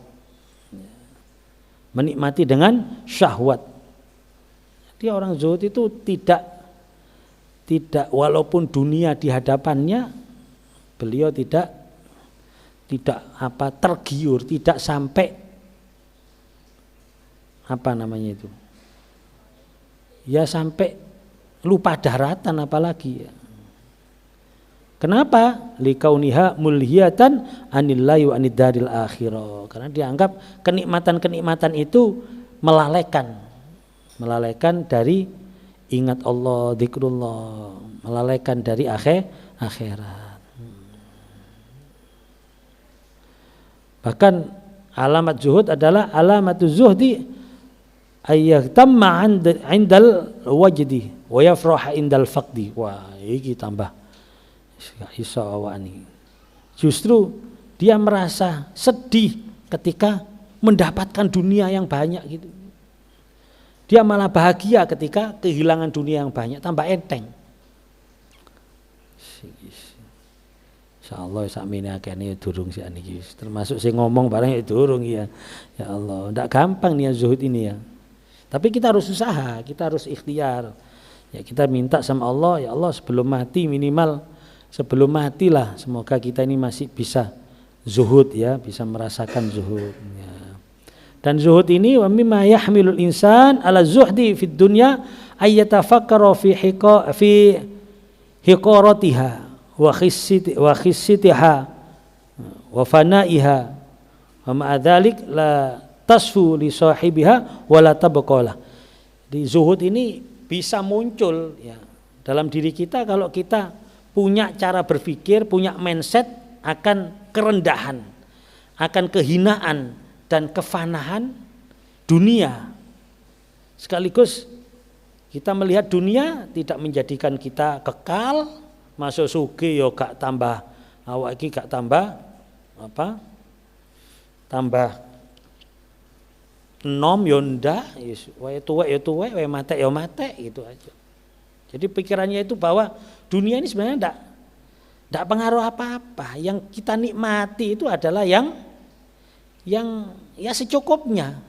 Menikmati dengan syahwat. Dia orang zuhud itu tidak walaupun dunia di hadapannya, beliau tidak tergiur, tidak sampai itu. Ya sampai lupa daratan apalagi ya. Kenapa? Likauniha mulhiyatan anillahi wa aniddaril akhirah. Karena dianggap kenikmatan-kenikmatan itu melalaikan dari ingat Allah, zikrullah, melalaikan dari akhirat. Bahkan alamat zuhud adalah alamatu zuhdi ayyahtamma 'indal wajdi wa yafraha indal faqdi. Wah, iki tambah iso awani. Justru dia merasa sedih ketika mendapatkan dunia yang banyak gitu. Dia malah bahagia ketika kehilangan dunia yang banyak, tambah enteng. Insyaallah sakmene akene durung sik niki. Termasuk sing ngomong bareng ya durung ya. Ya Allah, ndak gampang nih zuhud ini ya. Tapi kita harus usaha, kita harus ikhtiar. Ya kita minta sama Allah, ya Allah sebelum mati matilah semoga kita ini masih bisa zuhud ya, bisa merasakan zuhud ya. Dan zuhud ini wa mimma yahmilul insan ala zuhdi fid dunya ay yatafakkara fi hiqaratiha wa khissitiha wa fanaiha wa ma'a dzalik la tasfu li sahibiha wa la tabqalah. Di zuhud ini bisa muncul ya dalam diri kita kalau kita punya cara berpikir, punya mindset akan kerendahan, akan kehinaan dan kefanaan dunia. Sekaligus kita melihat dunia tidak menjadikan kita kekal, masuk sugi yo gak tambah awak iki gak tambah apa? Tambah nom yo ndak, wae tuwek yo tuwek, wae matek yo matek gitu aja. Jadi pikirannya itu bahwa dunia ini sebenarnya ndak pengaruh apa-apa. Yang kita nikmati itu adalah yang ya secukupnya.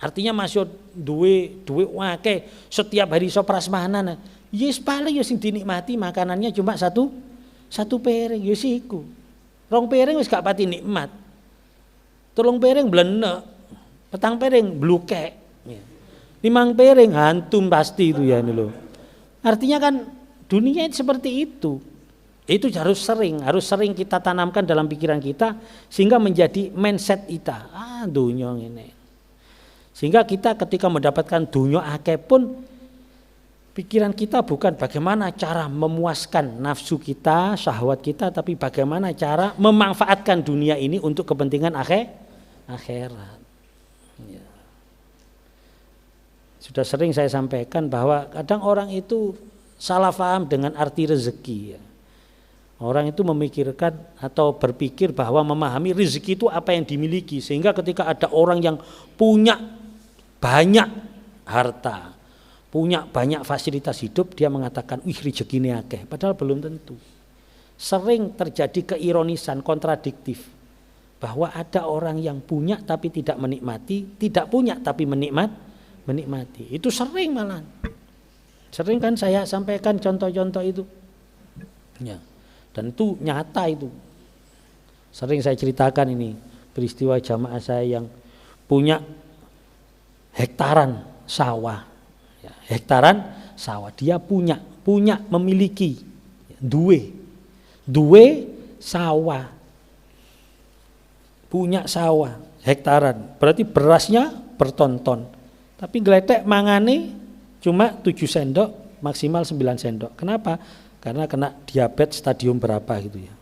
Artinya masih duwe wake setiap hari iso prasmanan. Yes paling ya sing dinikmati makanannya cuma satu piring ya siku. 2 piring wis gak pati nikmat. 3 piring blenek. 4 piring blukek. 5 piring hantum pasti itu ya ini loh. Artinya kan dunia itu seperti itu. Itu harus sering kita tanamkan dalam pikiran kita sehingga menjadi mindset kita. Dunia ini. Sehingga kita ketika mendapatkan dunia akeh pun pikiran kita bukan bagaimana cara memuaskan nafsu kita, syahwat kita, tapi bagaimana cara memanfaatkan dunia ini untuk kepentingan akhirat. Ya. Sudah sering saya sampaikan bahwa kadang orang itu salah paham dengan arti rezeki. Ya. Orang itu memikirkan atau berpikir bahwa memahami rezeki itu apa yang dimiliki, sehingga ketika ada orang yang punya banyak harta, punya banyak fasilitas hidup, dia mengatakan wih rezekine akeh, padahal belum tentu. Sering terjadi keironisan kontradiktif bahwa ada orang yang punya tapi tidak menikmati, tidak punya tapi menikmati. Itu sering malah. Sering kan saya sampaikan contoh-contoh itu. Ya. Dan itu nyata itu. Sering saya ceritakan ini peristiwa jamaah saya yang punya hektaran sawah. Ya, hektaran sawah. Dia punya memiliki duwe sawah. Punya sawah hektaran. Berarti berasnya bertonton. Tapi geletek mangane cuma 7 sendok, maksimal 9 sendok. Kenapa? Karena kena diabetes stadium berapa gitu ya.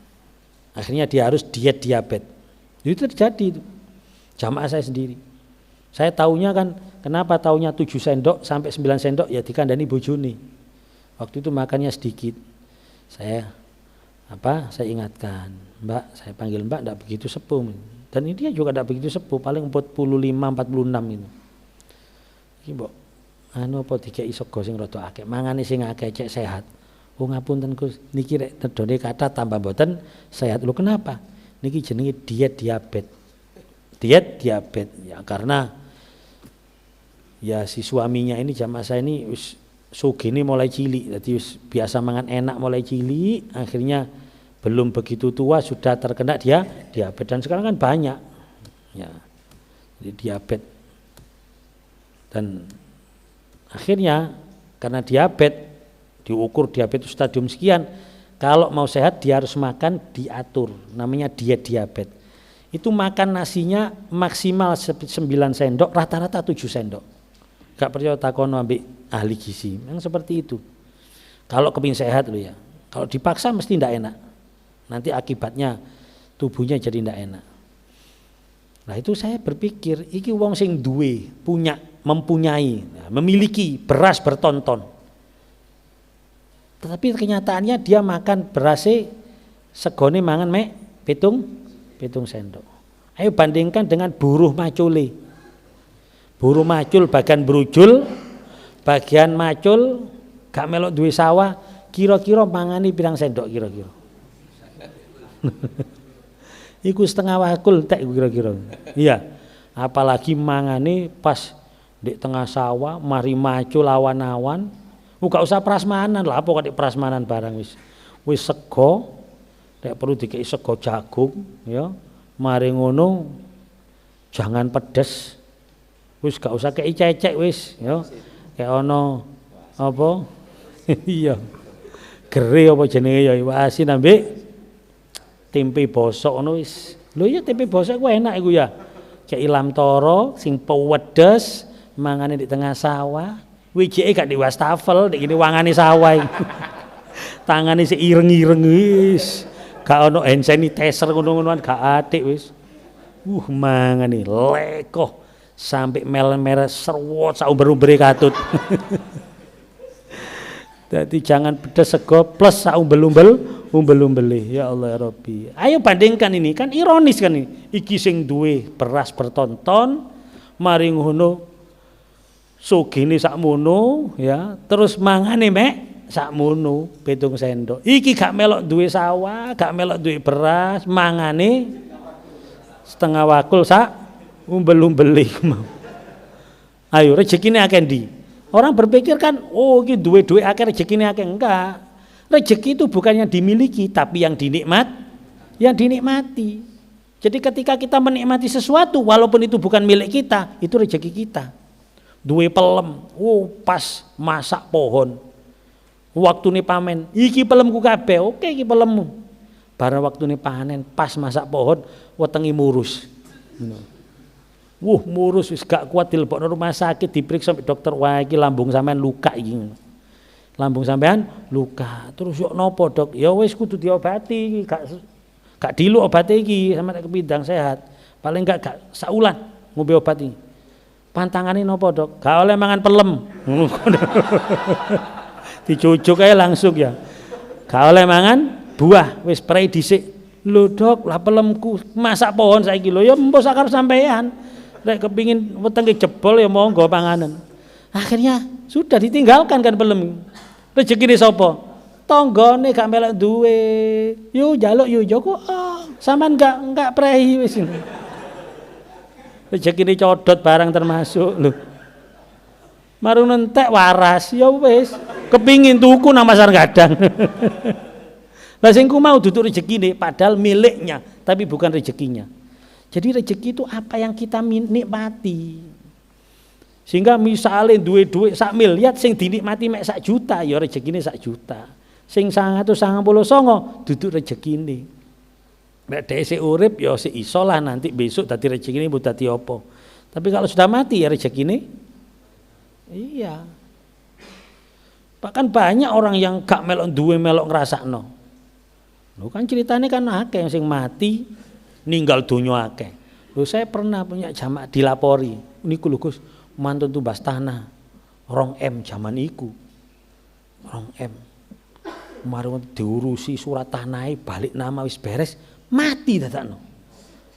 Akhirnya dia harus diet diabetes. Itu terjadi itu. Jamaah saya sendiri. Saya taunya kan, kenapa taunya 7 sendok sampai 9 sendok ya dikandani bojone. Waktu itu makannya sedikit. Saya ingatkan, Mbak, saya panggil Mbak enggak begitu sepuh. Dan ini dia juga enggak begitu sepuh, paling 45 46 itu. Iki mbok apa dikeki sego sing rada akeh, mangane sing akeh cek sehat. Oh ngapunten Gus, niki rek nedone kata tambah mboten sehat. Lho kenapa? Niki jenenge diet diabetes. Diet diabetes ya karena ya si suaminya ini jamaah saya ini wis sugih mulai cilik, jadi wis biasa mangan enak mulai cilik, akhirnya belum begitu tua sudah terkena dia diabetes dan sekarang kan banyak. Ya. Jadi diabetes. Dan akhirnya karena diabetes diukur diabetes stadium sekian, kalau mau sehat dia harus makan diatur, namanya diet diabetes. Itu makan nasinya maksimal 9 sendok, rata-rata 7 sendok. Gak percaya takono ambek ahli gizi, memang seperti itu. Kalau kepingin sehat loh ya, kalau dipaksa mesti ndak enak. Nanti akibatnya tubuhnya jadi ndak enak. Nah itu saya berpikir, iki wong sing duwe, mempunyai, memiliki beras bertonton. Tetapi kenyataannya dia makan berase segone mangan mek pitung sendok. Ayo bandingkan dengan buruh macule. Buruh macul bagian brujul, bagian macul gak melok duwe sawah, kira-kira mangani pirang sendok kira-kira. Iku setengah wakul tek kira-kira. Iya. Apalagi mangane pas di tengah sawah, mari macul awan-awan. Gak usah prasmanan lah, apa kok prasmanan barang wis sego, nek perlu dikei sego jagung, ya. Mari ngono jangan pedes. Wis gak usah kei cecek wis, ya. Kayak ono apa? Iya. Gere apa jenenge ya asin ambek tempe bosok ngono wis. Lho ya tempe bosok ku enak iku ya. Kayak ilam toro sing pewedes mangane di tengah sawah. Wijike gak di wastafel, nek ngene wangane sawah. Tangane sik ireng-ireng wis. Gak ono hand sanitizer ngono-ngonoan gak atik wis. Mangane lekoh sampai mel-mer serwot sauber-ubere katut. Jadi jangan pedas sego plus umbel-umbele. Ya Allah ya Rabbi. Ayo bandingkan ini, kan ironis kan ini. Iki sing duwe beras bertonton, mari ngono sugine sakmono ya, terus mangane mek sakmono 7 sendok. Iki gak melok duwe sawah, gak melok duwe beras, mangane setengah wakul sak umbel-umbele mau. Ayo rezekine akeh ndi? Orang berpikir kan, oh ini duwe-duwe akeh rezekine akeh, enggak. Rezeki itu bukan yang dimiliki tapi yang dinikmati. Jadi ketika kita menikmati sesuatu walaupun itu bukan milik kita, itu rezeki kita. Duwe pelem, oh pas masak pohon. Waktune pamen, iki pelemku kabeh, oke iki pelemmu. Barang waktune panen, pas masak pohon, wetengi murus. Murus wis gak kuat dilebokno rumah sakit, diperiksa sampai dokter, wah iki lambung sampean luka iki. Lambung sampean luka. Terus yo nopo, Dok? Ya wis kudu diobati, gak dilu obate iki sampe kepindang sehat. Paling gak saulan ngombe obat iki. Pantangane nopo, Dok? Gak oleh mangan pelem. Dicucuk ae langsung ya. Gak oleh mangan buah, wis prei dhisik. Lho Dok, lah pelemku masak pohon saiki lho ya mbok sakar sampean. Nek kepingin wetenge jebol ya monggo panganan. Akhirnya sudah ditinggalkan kan pelem. Rezekine sapa? Tanggane gak melok duwe. Yo njaluk yo Joko. Sampean enggak prehi wis. Rezekine codot barang termasuk lho. Marung entek waras ya wis. Kepingin tuku nang pasar gadang. Lah sing ku mau duduk rezekine padahal miliknya tapi bukan rezekinya. Jadi rezeki itu apa yang kita nikmati. Sehingga misalnya duwe duit 1 miliar sing dinikmati mek 1 juta ya rezekine 1 juta. Sing 199 duduk rezekine. Nek dhek isih urip ya sik iso lah nanti besok dadi rezekine mbok dadi apa. Tapi kalau sudah mati ya rezekine iya. Bahkan banyak orang yang gak melok duwe melok ngrasakno. Lho kan ceritane kan akeh sing mati ninggal donya akeh. Lho saya pernah punya jamaah dilapori. Niku lho Gus, mantun tumbas tanah 2M zaman iku. 2M. Mari diurusi surat tanahe balik nama wis beres, mati dadakno.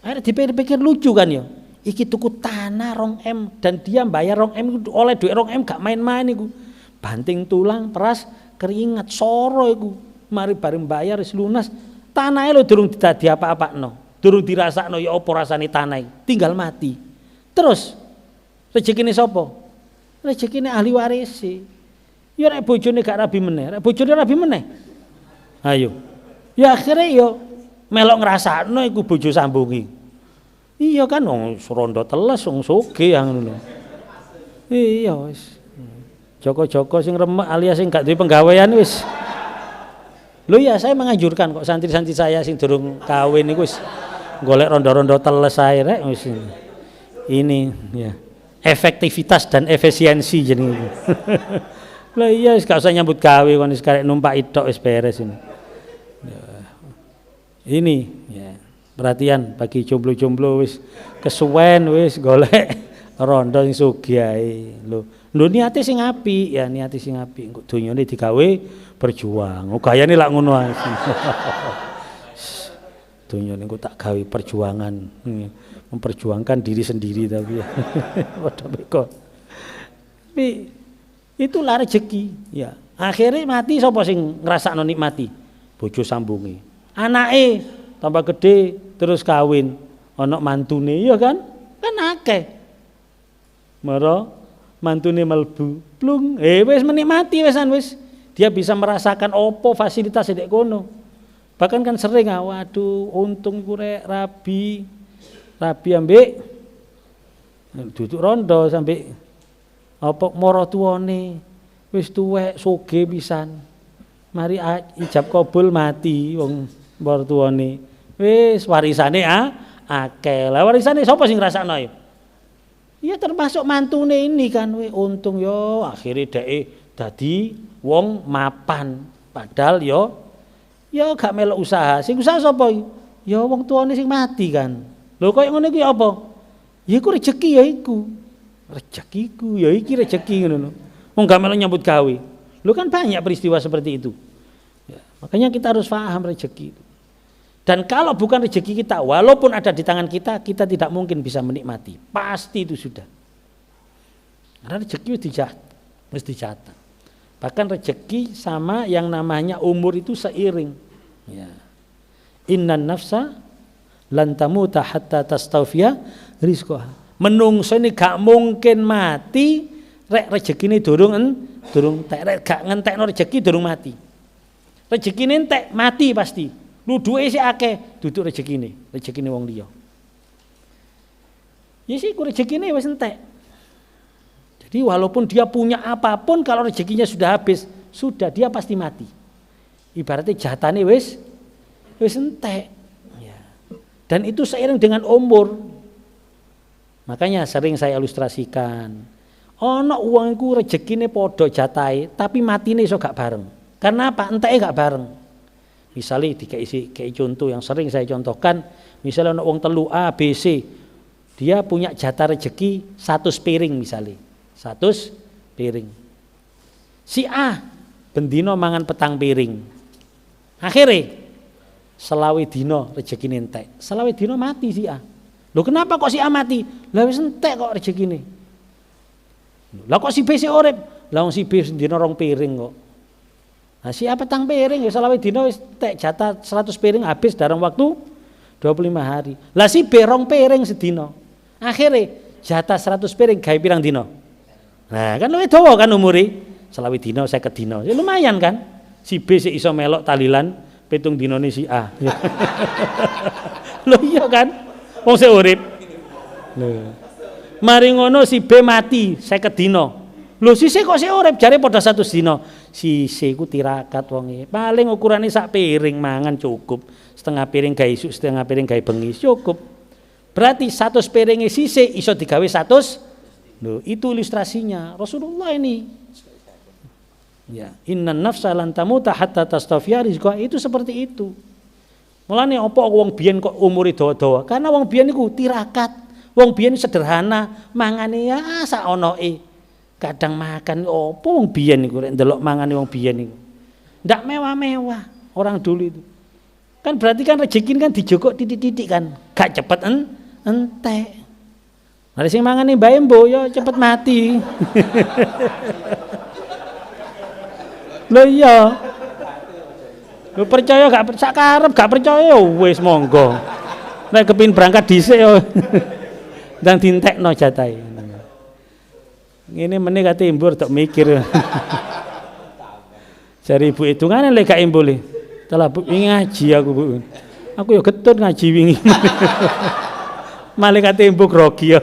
Akhirnya dipikir-pikir lucu kan ya. Iki tuku tanah 2M dan dia bayar 2M oleh duit 2M gak main-main iku. Banting tulang, peras, keringat, soro iku. Mari bareng bayar wis lunas, tanahe lho durung dadi apa-apakno. Durung dirasakno ya apa rasane tanah, tinggal mati. Terus rezekine sapa? Rezekine ahli waris. Ya nek bojone gak rabi meneh, nek bojone rabi meneh. Ayo. Ya akhirnya ya melok ngrasakno iku bojo sambungi. Iya kan wong rondo teles wong sugih ngono lho. Iya wis. Joko-joko sing remek alias sing gak duwe penggawean wis. Lho ya saya menganjurkan kok santri-santri saya sing durung kawin niku wis golek rondo-rondo teles ae rek wis. Ini ya. Efektivitas dan efisiensi jenenge. Lah iya wis gak usah nyambut gawe kon wis karek numpak ithok wis beres ini. Ini ya. Perhatian bagi jomblo-jomblo wis kesuwen wis golek rondo sing sugih ae. Lho niate sing apik ya, niate sing apik engko donyane digawe berjuang. Oh gayane lak ngono ae. Donyane engko tak gawe perjuangan. Memperjuangkan diri sendiri tapi ya. Padha beko. Tapi itulah rezeki ya. Akhirnya mati sapa sing ngrasakno nikmati? Bojo sambunge. Anake tambah gede terus kawin, ana mantune ya kan? Kan akeh. Mara mantune melbu, plung, wis menikmati wisan wis. Dia bisa merasakan opo fasilitas ndek kono. Bahkan kan sering waduh untung iku rek rabi ambek duduk rondo sampai apa mara tuane wis tuwek sugih pisan. Mari ijab kabul mati wong mertuane. Wis warisane akeh. Lah warisane sapa sing ngrasakno ya? Ya termasuk mantune ini kan untung yo akhirnya dhek dadi wong mapan. Padahal yo gak melok usaha. Sing usaha sapa? Ya wong tuane sing mati kan. Lho kok ngono iki apa? Ya iku rezeki ya iku. Rezekiku ya iki rezeki ngono. Wong gak melu nyambut gawe. Lho kan banyak peristiwa seperti itu. Ya, makanya kita harus paham rezeki. Dan kalau bukan rezeki kita, walaupun ada di tangan kita, kita tidak mungkin bisa menikmati. Pasti itu sudah. Karena rezeki harus dicatat. Bahkan rezeki sama yang namanya umur itu seiring. Ya. Innan nafsa lan tamuta hatta tastawfiya rizqaha. Menungso ini gak mungkin mati rek rezekine durung entek, rek gak ngentekno rezeki durung mati. Rezekine entek mati pasti. Lu duwe sik akeh duduk rezekine wong liya. Ya sik rezekine wis entek. Jadi walaupun dia punya apapun kalau rezekinya sudah habis, sudah dia pasti mati. Ibaratnya jatane wis entek. Ya. Dan itu seiring dengan umur. Makanya sering saya ilustrasikan. Ono wong iku rezekine padha jatahe, tapi matine iso gak bareng. Karena apa? Enteke gak bareng. Misalnya kayak contoh yang sering saya contohkan, misalnya ono wong telu A, B, C, dia punya jatah rezeki 100 piring misalnya, 100 piring. Si A bendino mangan petang piring, akhirnya selawe dino rezekine entek, selawe dino mati si A. Loh kenapa kok si A mati? Lah wis entek kok rezekine. Lah kok si B sik urip? Lah wong si B dino 2 piring kok. Nah, si A petang piring ya selawe dino wis entek jatah 100 piring habis dalam waktu 25 hari. Lah si B 2 piring sedino. Akhirnya jatah 100 piring gawe pirang dino? Nah, kan luwih dawa kan umure. Selawe dino 50 dino. Ya lumayan kan? Si B sik iso melok talilan 7 dinone si A. Loh iya kan? Wong sik urip. Lho. Mari ngono si B mati 50 dino. Lho si C kok sik urip jare padha 100 dino. Si C ku tirakat wonge. Paling ukurane sak piring mangan cukup. Setengah piring gawe isuk, setengah piring gawe bengi cukup. Berarti 100 piringe si C iso digawe 100. Loh, itu ilustrasinya Rasulullah ini. Ya, innan nafsa lan tamuta hatta tastafiya rizqa, itu seperti itu. Mulane apa wong biyen kok umure dawa-dawa? Karena wong biyen niku tirakat. Wong biyen sederhana, mangane ya sak onoke. Kadang makan apa wong biyen niku rek ndelok mangane wong biyen niku. Ndak mewah-mewah orang dulu itu. Kan berarti kan rezeki kan dijogok titik-titik kan. Gak cepet entek. Ada sing mangane Mbah Embo ya cepet mati. Lho iya. Lho percaya gak sak karep gak percaya wis monggo. Nek kepin berangkat dhisik yo. Ndang dintekno jatahe. Ngene meneh kate embur tok mikir. Jare ibu hitungane lek gak embole. Telah Bu ngaji aku Bu. Aku ya getun ngaji wingi. Malah kate embuk grogi ya.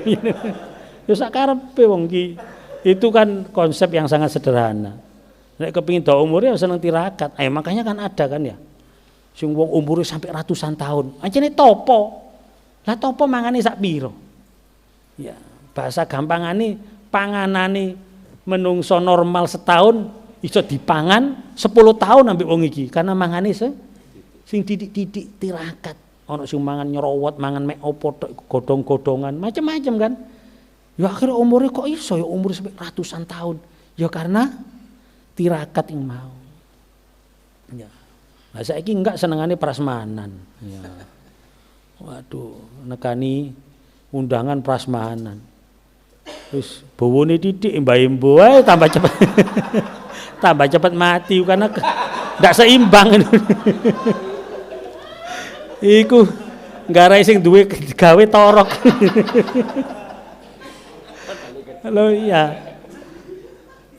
Ya sak karepe wong ki. Itu kan konsep yang sangat sederhana. Nek kepengin dawa umure ya seneng tirakat. Makanya kan ada kan ya. Sing wong umure sampai ratusan tahun. Ancene topo. Lah topo mangane sak piro? Ya, bahasa gampangane panganane menungso normal setahun iso dipangan 10 tahun ambek wong iki karena mangane sing titik-titik tirakat. Ana sing mangan nyerowot, mangan mek opo tok godhong-godhongan, macam-macam kan. Ya akhirnya umure kok iso ya umur sampai ratusan tahun. Ya karena tirakat yang mau. Ya. Nah saiki enggak senengane prasmanan. Ya. Waduh, nekani undangan prasmanan. Terus bawone titik Mbah Embo ae tambah cepet. Tambah cepet mati karena ndak seimbang. Iku garai sing duwe gawe torok. Halo iya.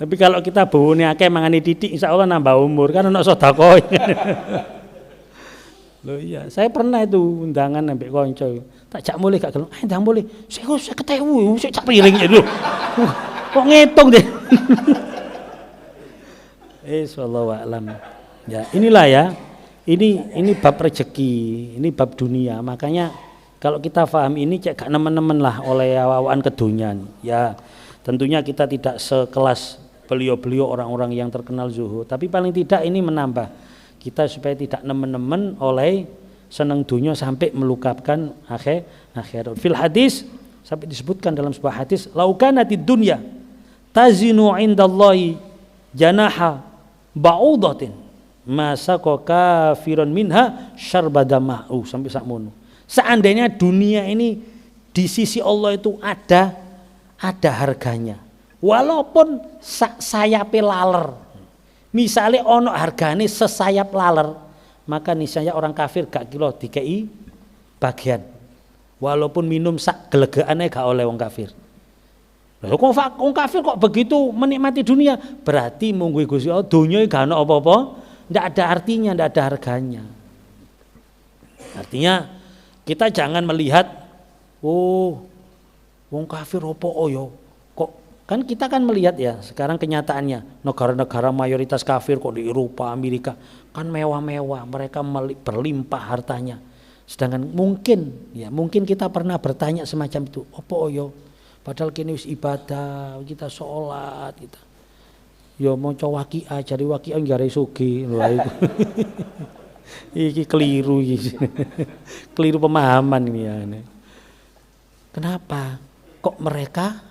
Tapi kalau kita bawone akeh mangane titik insyaallah nambah umur kan ono sedekah. Loh iya, saya pernah itu undangan ambek kanca. Tak jak mulih gak gelem. Ndang mulih. Sik 50.000, sik cak piring lho. Kok ngitung deh. Wallahu a'lam. Ya, inilah ya. Ini bab rezeki, ini bab dunia. Makanya kalau kita paham ini cek gak nemen-nemen lah oleh awakan kedonyan. Ya, tentunya kita tidak sekelas beliau-beliau orang-orang yang terkenal zuhud, tapi paling tidak ini menambah kita supaya tidak nemen-nemen oleh senang dunia sampai melupakan akhirat. Fil hadis sampai disebutkan dalam sebuah hadis, laukanatid dunya tazinu indallahi janaha ba'udatin masaka kafirun minha syarbadama'u sampai sakmono. Seandainya dunia ini di sisi Allah itu ada harganya. Walaupun sayape laler. Misalnya ono hargane sesayap laler, maka niscaya orang kafir gak kilo dikei bagian. Walaupun minum sak gelegeane gak oleh wong kafir. Lha kok wong kafir kok begitu menikmati dunia? Berarti mung Gusti Allah dunya gak ono apa-apa, ndak ada artinya, ndak ada harganya. Artinya kita jangan melihat wong kafir opo yo. Kok kan kita kan melihat ya sekarang kenyataannya negara-negara mayoritas kafir kok di Eropa, Amerika kan mewah-mewah, mereka berlimpah hartanya. Sedangkan mungkin kita pernah bertanya semacam itu, opo yo? Padahal kini wis ibadah, kita sholat, kita yo maca waqiah, cari waqiah nggare sugih lho iku. Iki keliru iki. Keliru pemahaman ini ya. Kenapa? Kok mereka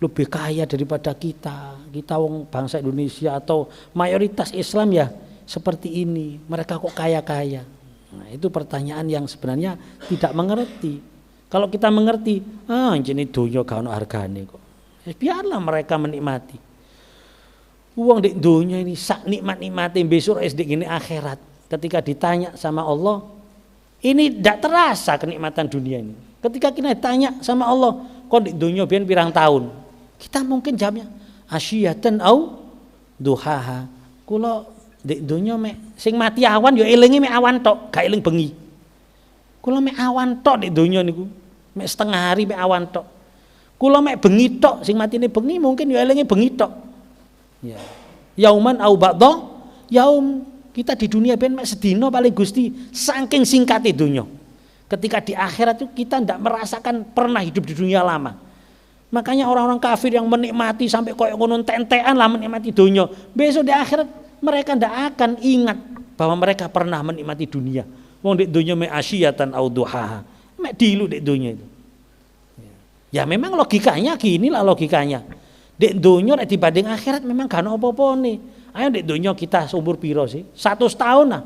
lebih kaya daripada kita? Kita wong bangsa Indonesia atau mayoritas Islam ya seperti ini. Mereka kok kaya-kaya? Nah, itu pertanyaan yang sebenarnya tidak mengerti. Kalau kita mengerti, ini dunia gak ono hargane kok. Biarlah mereka menikmati. Uang di dunia ini sak nikmat-nikmati besok SD gini akhirat. Ketika ditanya sama Allah, ini tidak terasa kenikmatan dunia ini. Ketika kita ditanya sama Allah, kok di dunia biar pirang tahun? Kita mungkin jawabnya asyiyatan au duhaha. Kula di dunia sing mati awan yo elingi mek awan tok, gak eling bengi. Kula mek awan tok di dunia niku. Mek setengah hari mek awan tok. Kula mek bengi tok, sing matine bengi mungkin yo elingi bengi tok. Ya. Yauman au ba'dha yaum, kita di dunia ben mek sedina paling Gusti saking singkate dunya. Ketika di akhirat itu kita tidak merasakan pernah hidup di dunia lama. Makanya orang-orang kafir yang menikmati sampai koyo ngono tentean lah menikmati dunia. Besok di akhirat mereka tidak akan ingat bahwa mereka pernah menikmati dunia. Wong di dunia mek asyiyatan au duhaha. Mek dilu di dunia itu. Ya memang logikanya ginilah logikanya. Di dunia nek dibanding akhirat memang gak ono apa-apa nih. Ayo di dunia kita seumur piro sih? 100 tahun lah.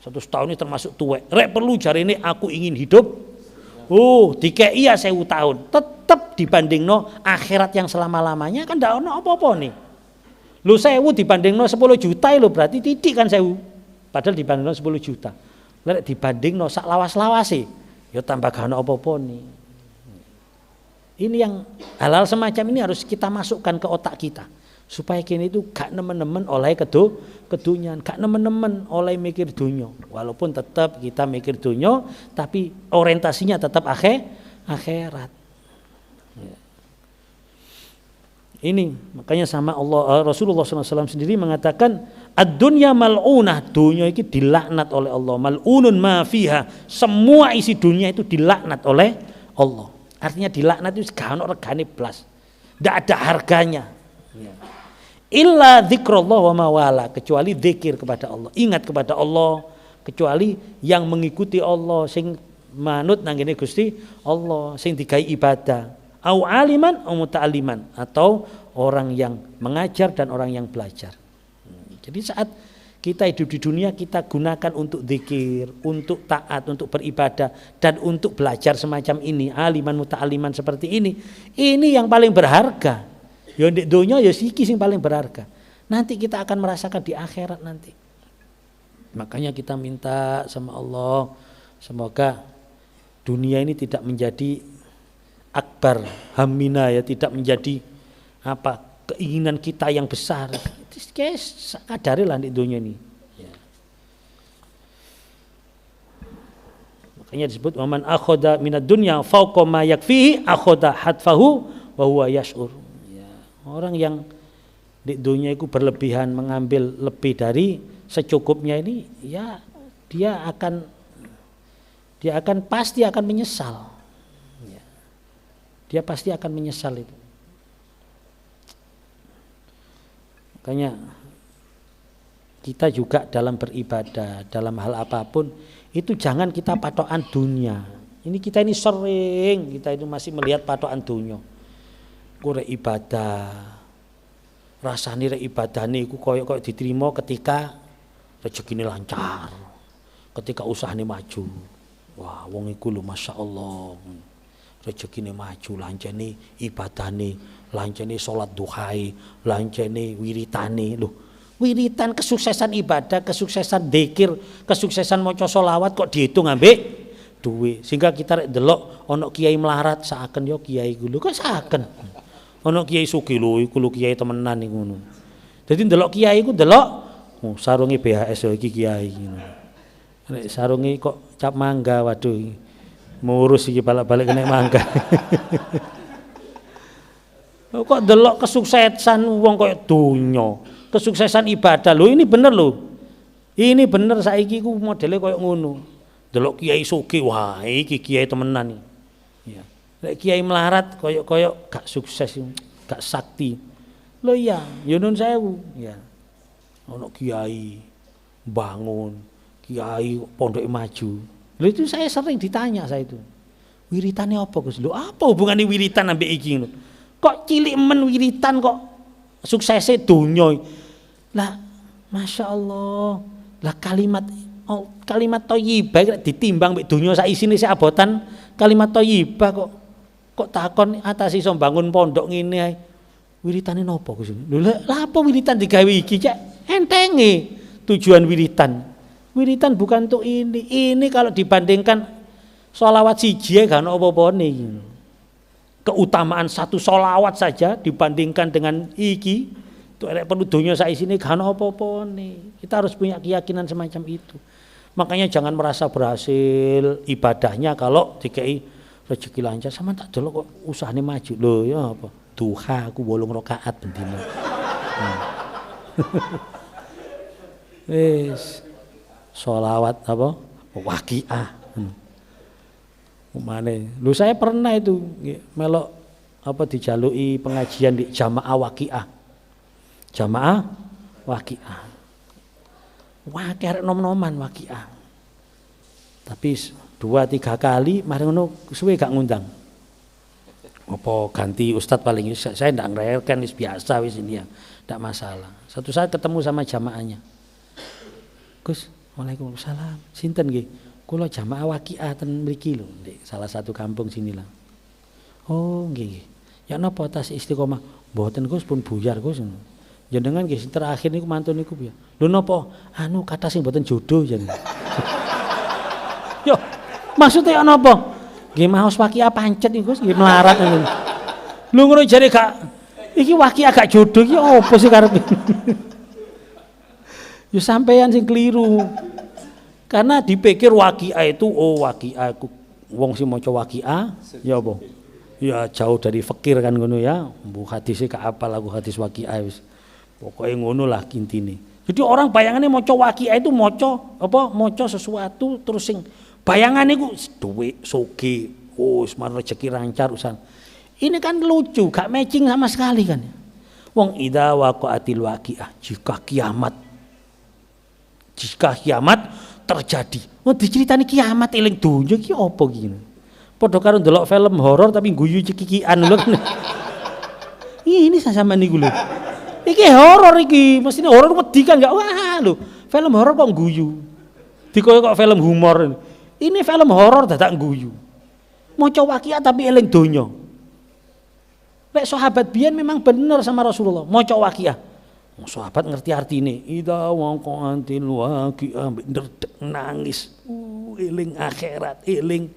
100 tahun ini termasuk tuwek. Rek perlu jarine aku ingin hidup. Dikei ya 1000 tahun. Tetap dibandingno akhirat yang selama-lamanya kan ndak ono apa-apa nih. Lu 1000 dibandingno 10 juta lho berarti titik kan 1000. Padahal dibandingno 10 juta. Lek dibandingno sak lawas-lawase ya tambah gak ono apa-apa nih. Ini yang hal-hal semacam ini harus kita masukkan ke otak kita supaya kini itu gak nemen-nemen oleh kedunyan, gak nemen-nemen oleh mikir dunia. Walaupun tetap kita mikir dunia, tapi orientasinya tetap akhirat. Ini makanya sama Allah Rasulullah SAW sendiri mengatakan ad-dunya mal'unah, dunia itu dilaknat oleh Allah. Mal'unun ma fiha, semua isi dunia itu dilaknat oleh Allah. Artinya dilaknat itu gak ono regane blas. Ndak ada harganya. Ya. Illa dzikrullah wa mawala, kecuali zikir kepada Allah, ingat kepada Allah, kecuali yang mengikuti Allah sing manut nang ngene Gusti Allah, sing digawe ibadah. Au aliman au muta'alliman, atau orang yang mengajar dan orang yang belajar. Jadi saat kita hidup di dunia kita gunakan untuk zikir, untuk taat, untuk beribadah dan untuk belajar semacam ini, aliman muta'aliman seperti ini. Ini yang paling berharga. Ya di dunia ya siki sing paling berharga. Nanti kita akan merasakan di akhirat nanti. Makanya kita minta sama Allah semoga dunia ini tidak menjadi akbar hammina, ya tidak menjadi keinginan kita yang besar. Kadarilah di dunia ini. Ya. Makanya disebut waman akhoda minad dunya fauqa ma yakfihi akhoda hatfahu wa huwa yash'ur. Ya. Orang yang di dunia itu berlebihan mengambil lebih dari secukupnya ini, ya dia akan pasti akan menyesal. Ya. Dia pasti akan menyesal itu. Makanya kita juga dalam beribadah, dalam hal apapun itu jangan kita patokan dunia. Ini kita ini sering kita itu masih melihat patokan dunia. Ku rek ibadah, rasane rek ibadahne iku koyo diterima ketika rezekine lancar, ketika usahane maju. Wah, wong iku lho masyaallah. Rezekine maju, lancene ibadahne, lancene salat duhai, lancene wiritane lho. Wiritan kesuksesan ibadah, kesuksesan dzikir, kesuksesan maca selawat kok dihitung ambek duwe. Sehingga kita rek delok ana kiai melarat saken yo kiai iku lho kok saken. Ana kiai sugih lho iku lho kiai temenan iku ngono. Dadi ndelok kiai iku delok sarunge BHS yo iki kiai ngono. Nek sarunge kok cap mangga waduh ngurus iki balik-balik kena mangga. Kok delok kesuksesan wong koyo donya, kesuksesan ibadah lho ini bener lho. Ini bener saiki ku modele koyo ngono. Delok kiai sugih wah iki kiai temenan. Ya. Nek kiai melarat koyo gak sukses, gak sakti. Lho iya, ya nun sewu, ya. Ono kiai bangun, kiai pondok maju. Lho itu saya sering ditanya saya itu. Wiritane apa Gus? Lho apa hubungane wiritan ambek iki ngono? Kok cilik men wiritan kok suksese donya. Lah Masya Allah. Lah kalimat thayyibah ditimbang mbek donya sak isine sak abotan kalimat thayyibah kok takon atas iso bangun pondok ngene ae. Wiritane napa Gus? Lho lah apa wiritan digawe iki cek? Entenge tujuan wiritan. Wiritan bukan untuk ini. Ini kalau dibandingkan sholawat siji gak ono apa-apane. Keutamaan satu sholawat saja dibandingkan dengan iki itu perlu donya sak isine gak ono apa-apane. Kita harus punya keyakinan semacam itu. Makanya jangan merasa berhasil ibadahnya kalau dikei rezeki lancar sama tak delok kok usahane maju. Lho ya apa? Duha aku 8 rakaat bendina. Wis sholawat apa? Waqiah. Mane. Lu saya pernah itu melok apa dijaluki pengajian di jamaah Waqiah. Jamaah Waqiah. Wah, karek nom-noman Waqiah. Tapi 2-3 kali mari ngono suwe gak ngundang. Apa ganti ustaz paling saya ndak ngrelken wis biasa wis ini ya. Ndak masalah. Satu saat ketemu sama jamaahnya. Gus, Waalaikumsalam. Sinten nggih? Kula jamaah Waqiah ten mriki lho, di salah satu kampung sini lah. Oh, nggih. Ya napa tas istiqomah? Mboten Gus pun buyar Gus. Jenengan nggih terakhir niku mantun niku piye? Lho napa? Anu kata sing mboten jodoh jenengan. Yo, maksudnya napa? Nggih maos Waqiah pancet niku Gus, nggih melarat ngono. Lho ngono jare gak iki Waqiah gak jodoh iki opo sih karepe? Yo sampean sing keliru. Karena dipikir Waqiah itu Waqiah aku wong sing maca Waqiah ya apa? Ya jauh dari fakir kan ngono ya. Mbok hadise gak apal aku hadis Waqiah wis. Pokoke ngono lah intine. Jadi orang bayangannya maca Waqiah itu maca apa? Maca sesuatu terus sing bayangane iku duit sugih, wis mar rezeki lancar urusan. Ini kan lucu, gak matching sama sekali kan. Wong idza waqa'atil waqiah, jika kiamat terjadi. Oh diceritani kiamat eling donya iki apa iki? Padha karo ndelok film horor tapi guyu cekikian lho. Ini sama niku lho. Iki horor iki, mestine horor wedi kan enggak wah lho. Film horor kok guyu. Dikoyo kok film humor. Ini film horor dadak guyu. Maca Waqiah tapi eling donya. Lek sahabat biyen memang bener sama Rasulullah, maca Waqiah. Sahabat ngerti artine. Idza waqa'atil waqi'ah nangis. Eling akhirat, eling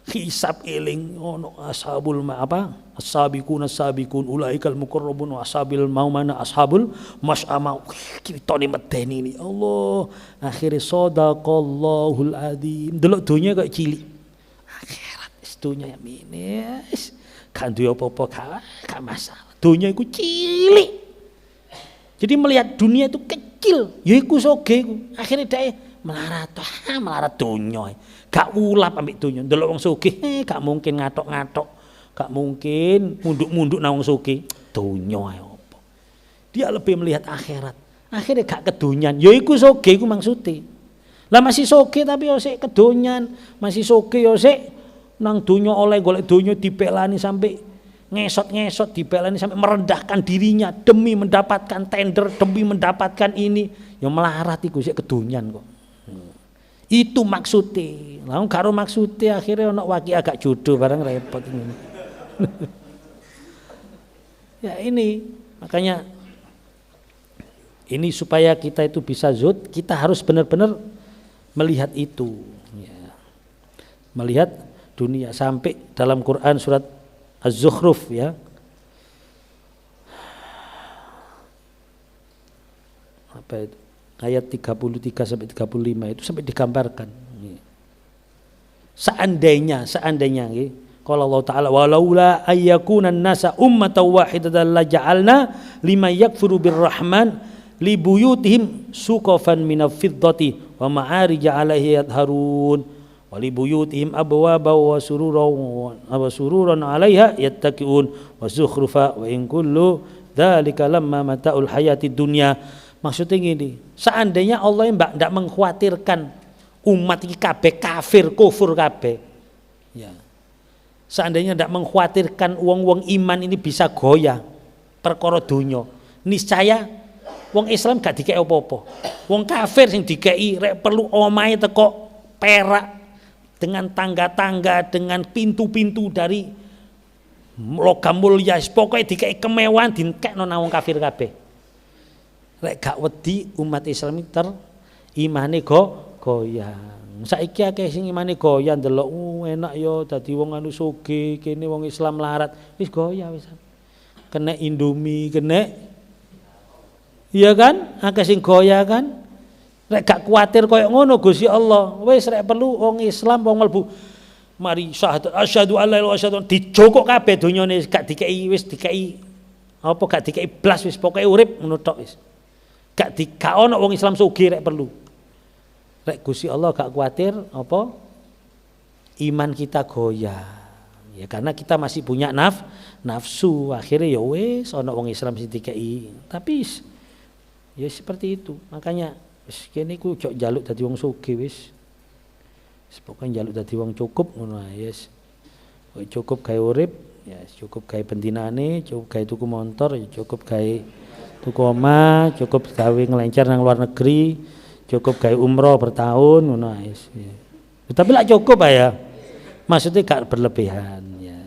hisab, eling ono ashabul as-sabiqun as-sabiqun ulaikal muqarrabun wa ashabil maumana ashabul mas'ama. Critane medeni ini. Allah, akhire sadaqallahul adzim. Delok donya kok cilik. Akhirat wis donya mene wis gak duwe apa-apa gak masalah. Donya iku cilik. Jadi melihat dunia itu kecil, ya iku soge iku. Akhirnya dhek melarat donya. Gak ulap ambek donya. Ndelok wong sugih, gak mungkin ngatok-ngatok. Gak mungkin munduk-munduk nang wong sugih. Donya ae apa. Dia lebih melihat akhirat. Akhirnya gak kedonyan. Ya iku sugih iku maksude. Lah masih sugih tapi yo sik kedonyan, masih sugih yo sik nang donya oleh golek donya dipelani sampai ngesot-ngesot dipelani sampai merendahkan dirinya demi mendapatkan tender, demi mendapatkan ini. Ya melarat iku sik kedonyan kok. Itu maksude. Lah karo maksude akhirnya ono waki agak jodoh barang repot ini. Ya ini makanya ini supaya kita itu bisa zuhud, kita harus benar-benar melihat itu, ya. Melihat dunia sampai dalam Quran surat Az-Zukhruf ya. Apa itu? Ayat 33 sampai 35 itu sampai digambarkan. Seandainya ya. Qala Allah Ta'ala walaula ayyakuna an-nasa ummatan wahidatan la ja'alna liman yakfuru birrahman libuyutihim suqafan minal fiddati wa ma'arija 'alaihi yadharun wa libuyutihim abwaba wa sururan 'alaiha yattaqiun wa zukhrufa wa in kullu dzalika lamma mata'ul hayatid dunya. Maksudnya gini, seandainya Allah ndak mengkhawatirkan umat iki kabeh kafir kufur kabeh, ya. Seandainya ndak mengkhawatirkan wong-wong iman ini bisa goyah perkara donya, niscaya wong Islam gak dikei apa-apa. Wong kafir sing dikei rek perlu omahe teko perak dengan tangga-tangga dengan pintu-pintu dari logam mulya, pokoke dikei kemewahan dikekno nang wong kafir kabeh. Rek gak wedi umat Islam imane goyang. Saiki akeh sing imane goyang ndelok enak ya dadi wong anu sugih, kene wong Islam larat, wis goyah wis. Kena Indomie, kena iya kan? Akeh sing goyah kan? Rek gak kuwatir koyo ngono Gusti Allah. Wis rek perlu wong Islam wong mlebu mari syahadat asyhadu alla ilaha illallah dijokok kabeh donyane gak dikei wis dikei apa gak dikei blas wis pokoke urip ngono tok wis. Gak ono wong Islam sugih rek perlu. Rek Gusti Allah gak kuwatir apa iman kita goyah. Ya karena kita masih punya nafsu. Akhirnya ya wis ono wong Islam sing dikei. Tapi ya seperti itu. Makanya wis kene ku jok njaluk dadi wong sugih wis. Wis pokoke njaluk dadi wong cukup ngono ae wis. Cukup gawe urip, ya cukup gawe bendinane, cukup gawe tuku motor, ya cukup gawe tuku omah, cukup gawe ngelencer nang luar negeri, cukup gawe umroh bertahun ngono ae. Tapi lak cukup ya. Maksudnya gak berlebihan ya.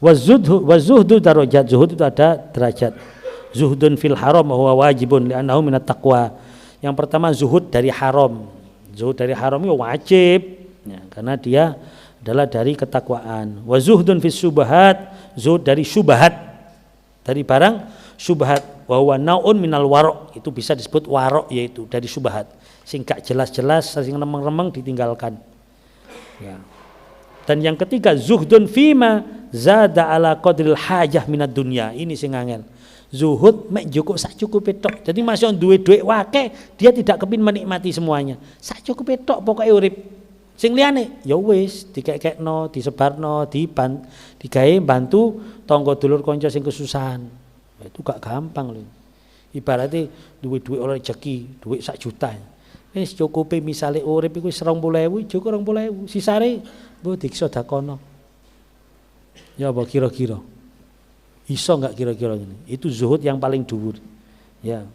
Wazuhdu darajat, zuhud itu ada derajat. Zuhdun fil haram huwa wajibun li'annahu minat taqwa. Yang pertama zuhud dari haram. Zuhud dari haram itu wajib ya, karena dia adalah dari ketakwaan. Wa zuhdun fis syubhat, zuhud dari syubhat. Dari barang syubhat. Wa huwa naun minal warok, itu bisa disebut warok yaitu dari syubhat. Sing gak jelas-jelas, sing remeng-remeng ditinggalkan. Ya. Dan yang ketiga zuhdun fima zada ala qadril hajah minad dunya. Ini sing angel. Zuhud mek cukup sak cukupe tok. Jadi masih duwe-duwe wake, dia tidak kepin menikmati semuanya. Sak cukupe tok pokoke urip. Sing liyane ya wis dikekekno, disebarno, digawe bantu tangga dulur kanca sing kesusahan. Itu gak gampang lho. Ibaratnya duwe-duwe oleh rezeki, duit 1 juta. Wis cukupe misale urip iku wis 20.000, cukup 20.000. Sisane mbok disodakono. Ya apa kira-kira? Iso enggak kira-kira ini? Itu zuhud yang paling dhuwur. Ya.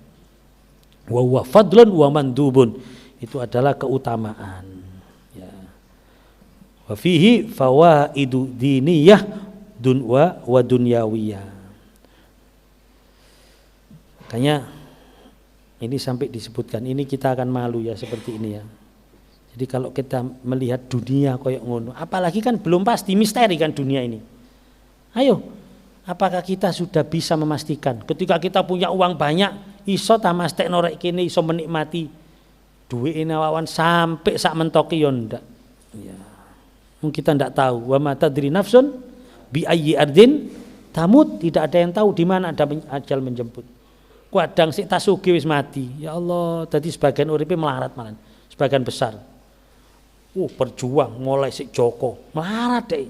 Wa huwa fadlun wa mandubun. Itu adalah keutamaan. Ya. Wa fihi fawaidu diniyah wa dunyawiyah. Makanya ini sampai disebutkan, ini kita akan malu ya seperti ini ya. Jadi kalau kita melihat dunia koyok ngono, apalagi kan belum pasti, misteri kan dunia ini. Ayo, apakah kita sudah bisa memastikan ketika kita punya uang banyak, iso ta mastekno rek kene iso menikmati duit ini awan sampai sak mentoki yo ndak. Ya. Mungkin kita ndak tahu. Wa ma tadri nafsun bi ayyi ardin tamut, tidak ada yang tahu di mana ada ajal menjemput. Kadang sik tasugi wis mati. Ya Allah, tadi sebagian uripe melarat malan. Sebagian besar. Berjuang mulai sik Joko. Melarat deh.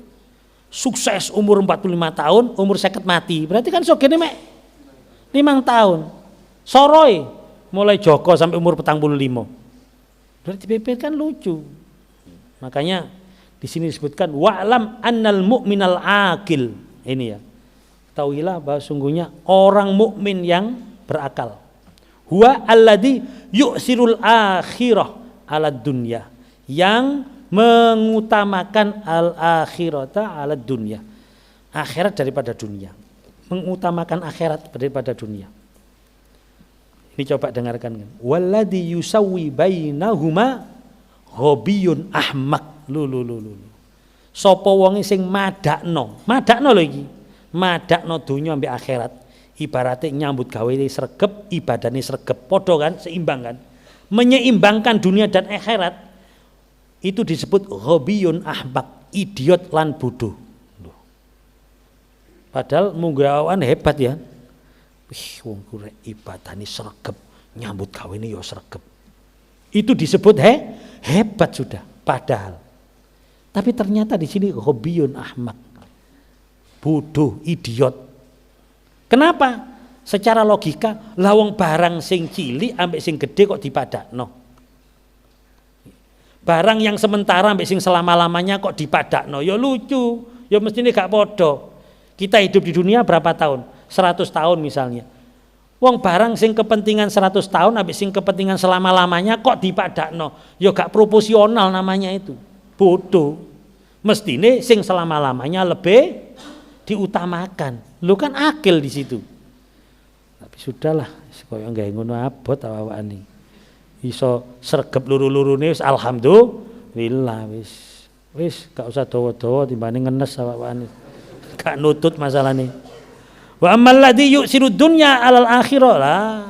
Sukses umur 45 tahun, umur 50 mati. Berarti kan sogene mek 5 tahun. Soroi mulai Joko sampai umur 45. Berarti dipepet kan lucu. Makanya di sini disebutkan wa'lam annal mu'minal aqil. Ini ya. Ketahuilah bahwa sungguhnya orang mukmin yang berakal. Huwa alladzi yu'sirul akhirah 'ala dunya. Yang mengutamakan al-akhirata 'ala dunya. Akhirat daripada dunia. Mengutamakan akhirat daripada dunia. Ini coba dengarkan. Walladzi yusawwi bainahuma ghabiyun ahmak. Lu. Sapa wonge sing madakno lho iki. Madakno dunya ambek akhirat. Ibaratnya nyambut gawe sregep, ibadane sregep. Padha kan, seimbang kan. Menyeimbangkan dunia dan akhirat itu disebut ghabiyun ahmak, idiot lan bodoh. Padahal munggawan hebat ya. Wong kure ibadane sregep, nyambut gawe ini ya sregep. Itu disebut hebat sudah. Padahal tapi ternyata di sini ghabiyun ahmak. Bodoh, idiot. Kenapa? Secara logika, lawang barang sing cilik ambek sing gede kok dipadakno. Barang yang sementara ambek sing selama-lamanya kok dipadakno. Ya lucu, ya mestine gak podo. Kita hidup di dunia berapa tahun? 100 tahun misalnya. Wong barang sing kepentingan 100 tahun ambek sing kepentingan selama-lamanya kok dipadakno. Ya gak proporsional namanya itu. Bodoh. Mestine sing selama-lamanya lebih diutamakan. Lu kan akil di situ. Tapi sudahlah, koyo gawe ngono abot awak-awakane. Iso sregep luru-lurune wis alhamdulillah wis gak usah dawa-dawa timbane ngenes awak-awakane. Gak nutut masalahne. Wa ammal ladzi yu'siru dunya 'alal akhirah lah.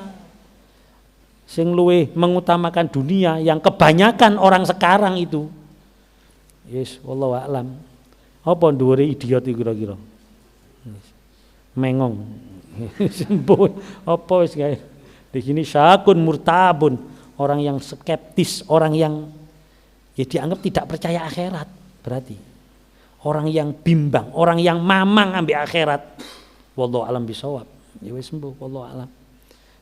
Sing luwih mengutamakan dunia yang kebanyakan orang sekarang itu. Yes, wallahu a'lam. Apa dhuwure idiot iki kira-kira? Mengong. Sembuh. Apa wis gawe? Di sini syakun murtabun, orang yang skeptis, orang yang ya dianggap tidak percaya akhirat berarti. Orang yang bimbang, orang yang mamang ambek akhirat. Wallahu alam bisawab. Ya wis sembuh wallahu alam.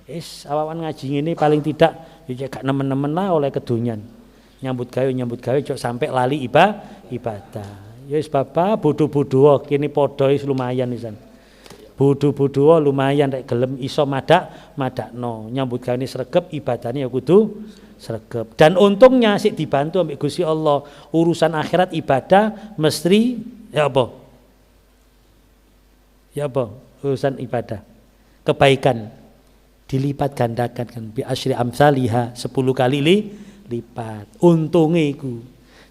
Wis awawan ngaji ngene paling tidak ya gak nemen-nemen lah oleh kedonyan. Nyambut gawe cok sampai lali ibadah. Ya wis bapak bodoh-bodoh kene padha wis lumayan wisan. Bodoh-bodoh lumayan rek gelem iso madakno. Nyambut gawe sregep ibadahnya ya kudu sregep. Dan untungnya sik dibantu ambek Gusti Allah. Urusan akhirat ibadah mesti ya apa? Ya apa? Urusan ibadah. Kebaikan dilipat gandakan kan bi asyri amsalihha 10 kali lipat. Untunge iku.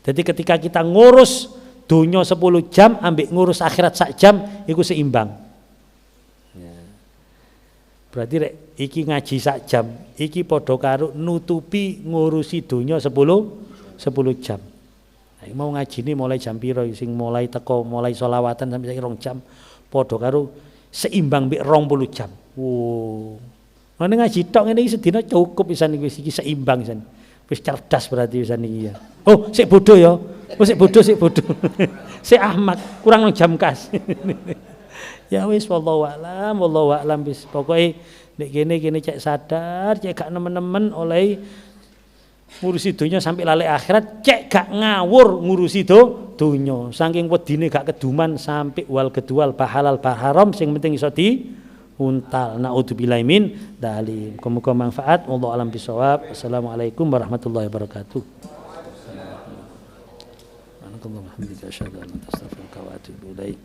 Jadi ketika kita ngurus dunia 10 jam ambek ngurus akhirat sak jam iku seimbang. Berarti rek iki ngaji sak jam, iki padha karo nutupi ngurusi dunya 10 jam. Nah, mau ngajine mulai jam piro sing mulai teko mulai sholawatan sampai 2 jam padha karo seimbang mbek 20 jam. Wow. Mane ngaji tok ngene iki sedina cukup pisan iki seimbang pisan. Wis cerdas berarti pisan iki ya. Oh, sik bodoh ya. Oh, sik bodoh. Sik Ahmad, kurang nang jam kas. Ya wis wallahu a'lam bis. Pokoke nek kene cek sadar, cek gak nemen-nemen oleh ngurusi dunya sampai lali akhirat, cek gak ngawur ngurusi dunya. Saking wedine gak keduman sampai wal kedwal bahalal baharam sing penting iso diuntal. Naudzubillahi min dzalik. Muga manfaat. Wallahu a'lam bisawab. Assalamualaikum warahmatullahi wabarakatuh. Alhamdulillah, asyhadu an la ilaha illallah wa atubu ilaik.